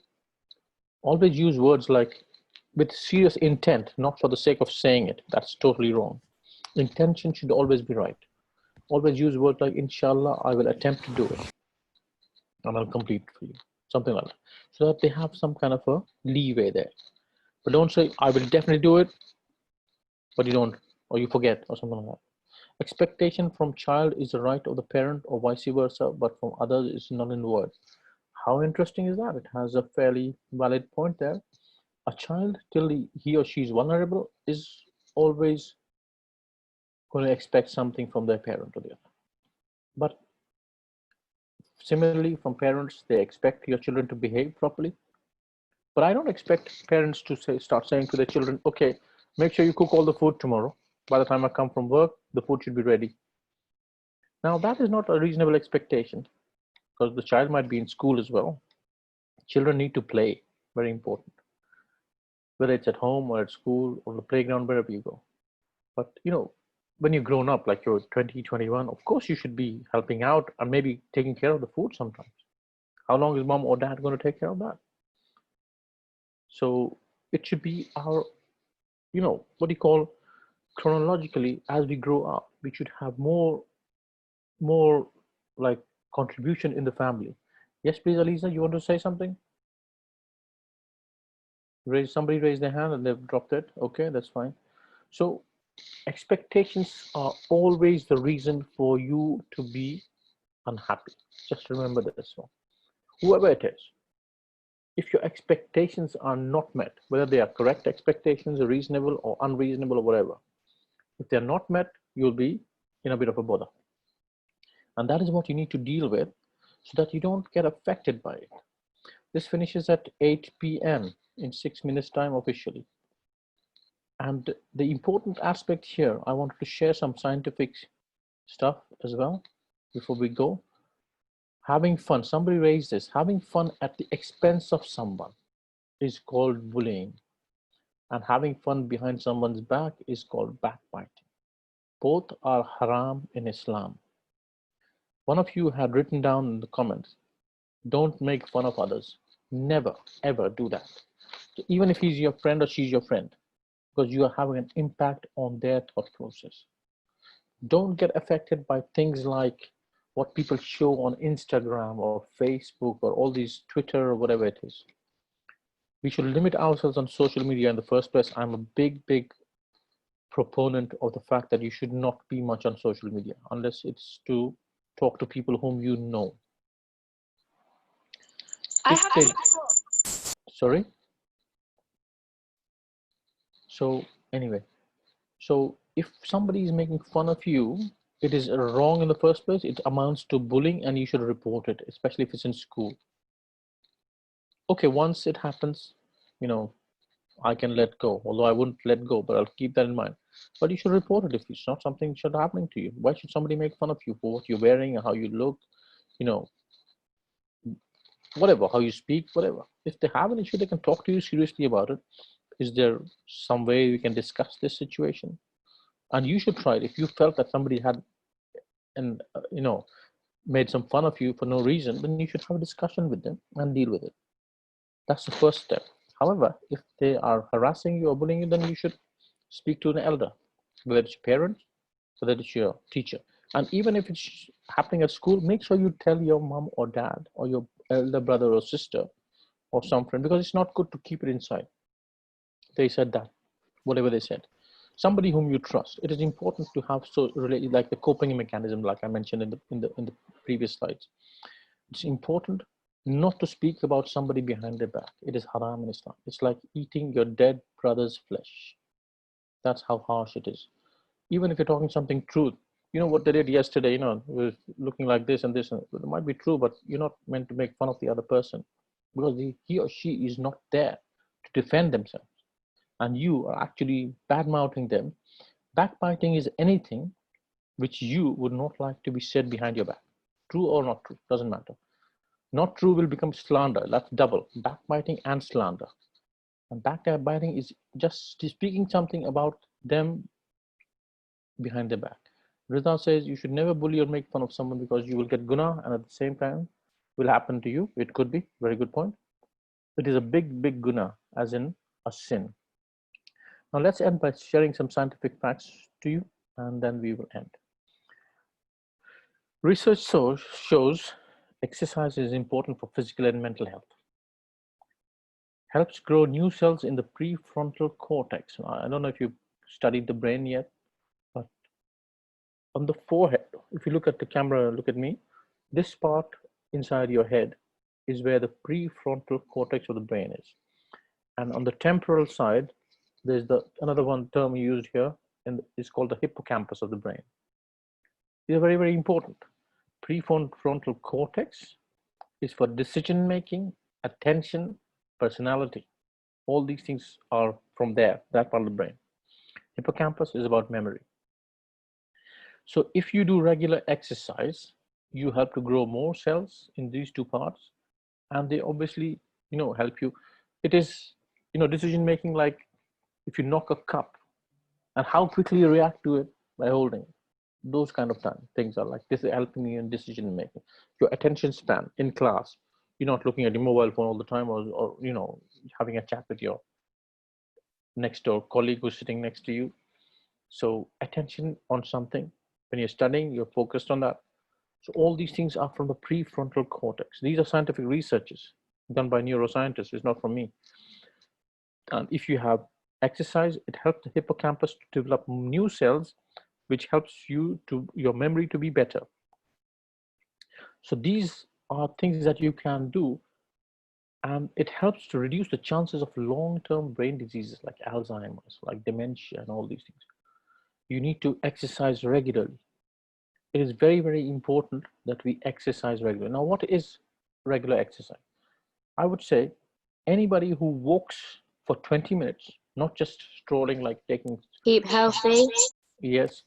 always use words like with serious intent, not for the sake of saying it. That's totally wrong. Intention should always be right. Always use words like, inshallah, I will attempt to do it. And I'll complete it for you. Something like that. So that they have some kind of a leeway there. But don't say, I will definitely do it, but you don't, or you forget, or something like that. Expectation from child is the right of the parent or vice versa, but from others is null and void. How interesting is that? It has a fairly valid point there. A child, till he or she is vulnerable, is always going to expect something from their parent or the other. But similarly, from parents, they expect your children to behave properly. But I don't expect parents to start saying to their children, okay, make sure you cook all the food tomorrow. By the time I come from work, the food should be ready. Now, that is not a reasonable expectation because the child might be in school as well. Children need to play, very important. Whether it's at home or at school or the playground, wherever you go. But, when you're grown up, like you're 20, 21, of course you should be helping out and maybe taking care of the food sometimes. How long is mom or dad going to take care of that? So it should be our, what do you call, chronologically, as we grow up, we should have more like contribution in the family. Yes, please, Aliza, you want to say something? Somebody raised their hand and they've dropped it. Okay, that's fine. So expectations are always the reason for you to be unhappy. Just remember this one. Whoever it is, if your expectations are not met, whether they are correct expectations, or reasonable or unreasonable or whatever, if they're not met, you'll be in a bit of a bother. And that is what you need to deal with so that you don't get affected by it. This finishes at 8 p.m. in 6 minutes time officially. And the important aspect here, I wanted to share some scientific stuff as well before we go. Having fun, somebody raised this, having fun at the expense of someone is called bullying. And having fun behind someone's back is called backbiting. Both are haram in Islam. One of you had written down in the comments, don't make fun of others. Never, ever do that. Even if he's your friend or she's your friend, because you are having an impact on their thought process. Don't get affected by things like what people show on Instagram or Facebook or all these Twitter or whatever it is. We should limit ourselves on social media in the first place. I'm a big proponent of the fact that you should not be much on social media unless it's to talk to people whom you know. Sorry? So anyway, so if somebody is making fun of you, it is wrong in the first place. It amounts to bullying and you should report it, especially if it's in school. Okay, once it happens, you know, I can let go, although I wouldn't let go, but I'll keep that in mind. But you should report it if it's not something should happening to you. Why should somebody make fun of you for what you're wearing or how you look, you know, whatever, how you speak, whatever. If they have an issue, they can talk to you seriously about it. Is there some way we can discuss this situation? And you should try it. If you felt that somebody had, and you know, made some fun of you for no reason, then you should have a discussion with them and deal with it. That's the first step. However, if they are harassing you or bullying you, then you should speak to an elder, whether it's your parent, whether it's your teacher. And even if it's happening at school, make sure you tell your mom or dad or your elder brother or sister or some friend, because it's not good to keep it inside. They said that, whatever they said. Somebody whom you trust. It is important to have so related, like the coping mechanism, like I mentioned in the previous slides. It's important not to speak about somebody behind their back. It is haram in Islam. It's like eating your dead brother's flesh. That's how harsh it is. Even if you're talking something true, you know what they did yesterday, you know, was looking like this and this, and it might be true, but you're not meant to make fun of the other person because he or she is not there to defend themselves. And you are actually bad-mouthing them. Backbiting is anything which you would not like to be said behind your back. True or not true, doesn't matter. Not true will become slander. That's double. Backbiting and slander. And backbiting is just speaking something about them behind their back. Rizal says you should never bully or make fun of someone because you will get guna, and at the same time will happen to you. It could be. Very good point. It is a big guna, as in a sin. Now let's end by sharing some scientific facts to you, and then we will end. Research shows exercise is important for physical and mental health. Helps grow new cells in the prefrontal cortex. I don't know if you've studied the brain yet, but on the forehead, if you look at the camera, look at me, this part inside your head is where the prefrontal cortex of the brain is. And on the temporal side, there's another one term used here, and it's called the hippocampus of the brain. These are very important. Prefrontal cortex is for decision making, attention, personality. All these things are from there, that part of the brain. Hippocampus is about memory. So if you do regular exercise, you help to grow more cells in these two parts, and they obviously, you know, help you. It is, you know, decision making, like if you knock a cup and how quickly you react to it by holding it. Those kind of things are like this, helping you in decision making. Your attention span in class, you're not looking at your mobile phone all the time, or you know, having a chat with your next door colleague who's sitting next to you. So attention on something, when you're studying, you're focused on that. So all these things are from the prefrontal cortex. These are scientific researches done by neuroscientists. It's not from me. And if you have exercise, it helps the hippocampus to develop new cells, which helps your memory to be better. So these are things that you can do, and it helps to reduce the chances of long-term brain diseases like Alzheimer's, like dementia, and all these things. You need to exercise regularly. it is very, very important that we exercise regularly. Now, what is regular exercise? I would say anybody who walks for 20 minutes, not just strolling, like taking. Keep healthy. Yes,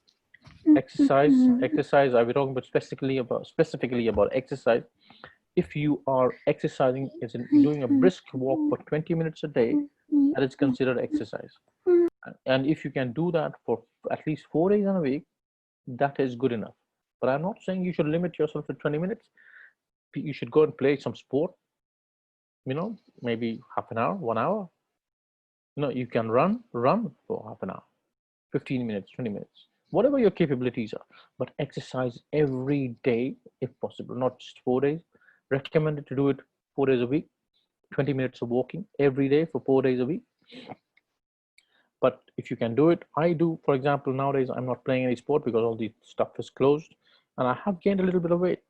exercise. Exercise. I'll be talking about specifically about exercise. If you are exercising, is doing a brisk walk for 20 minutes a day, that is considered exercise. And if you can do that for at least 4 days in a week, that is good enough. But I'm not saying you should limit yourself to 20 minutes. You should go and play some sport, maybe half an hour, 1 hour. You can run for half an hour, 15 minutes, 20 minutes, whatever your capabilities are. But exercise every day if possible, not just 4 days. Recommended to do it 4 days a week, 20 minutes of walking every day for 4 days a week. But if you can do it, I do. For example, nowadays I'm not playing any sport because all the stuff is closed, and I have gained a little bit of weight.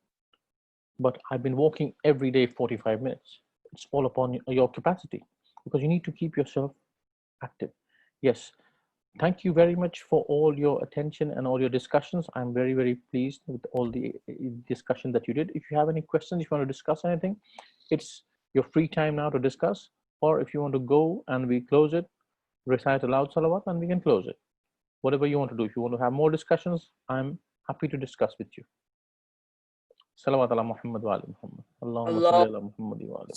But I've been walking every day 45 minutes. It's all upon your capacity, because you need to keep yourself active. Yes. Thank you very much for all your attention and all your discussions. I'm very, very pleased with all the discussion that you did. If you have any questions, if you want to discuss anything, it's your free time now to discuss. Or if you want to go and we close it, recite aloud salawat and we can close it. Whatever you want to do. If you want to have more discussions, I'm happy to discuss with you. Salawat ala Muhammad wa ali Muhammad. Allahumma salli ala Muhammad wa ali.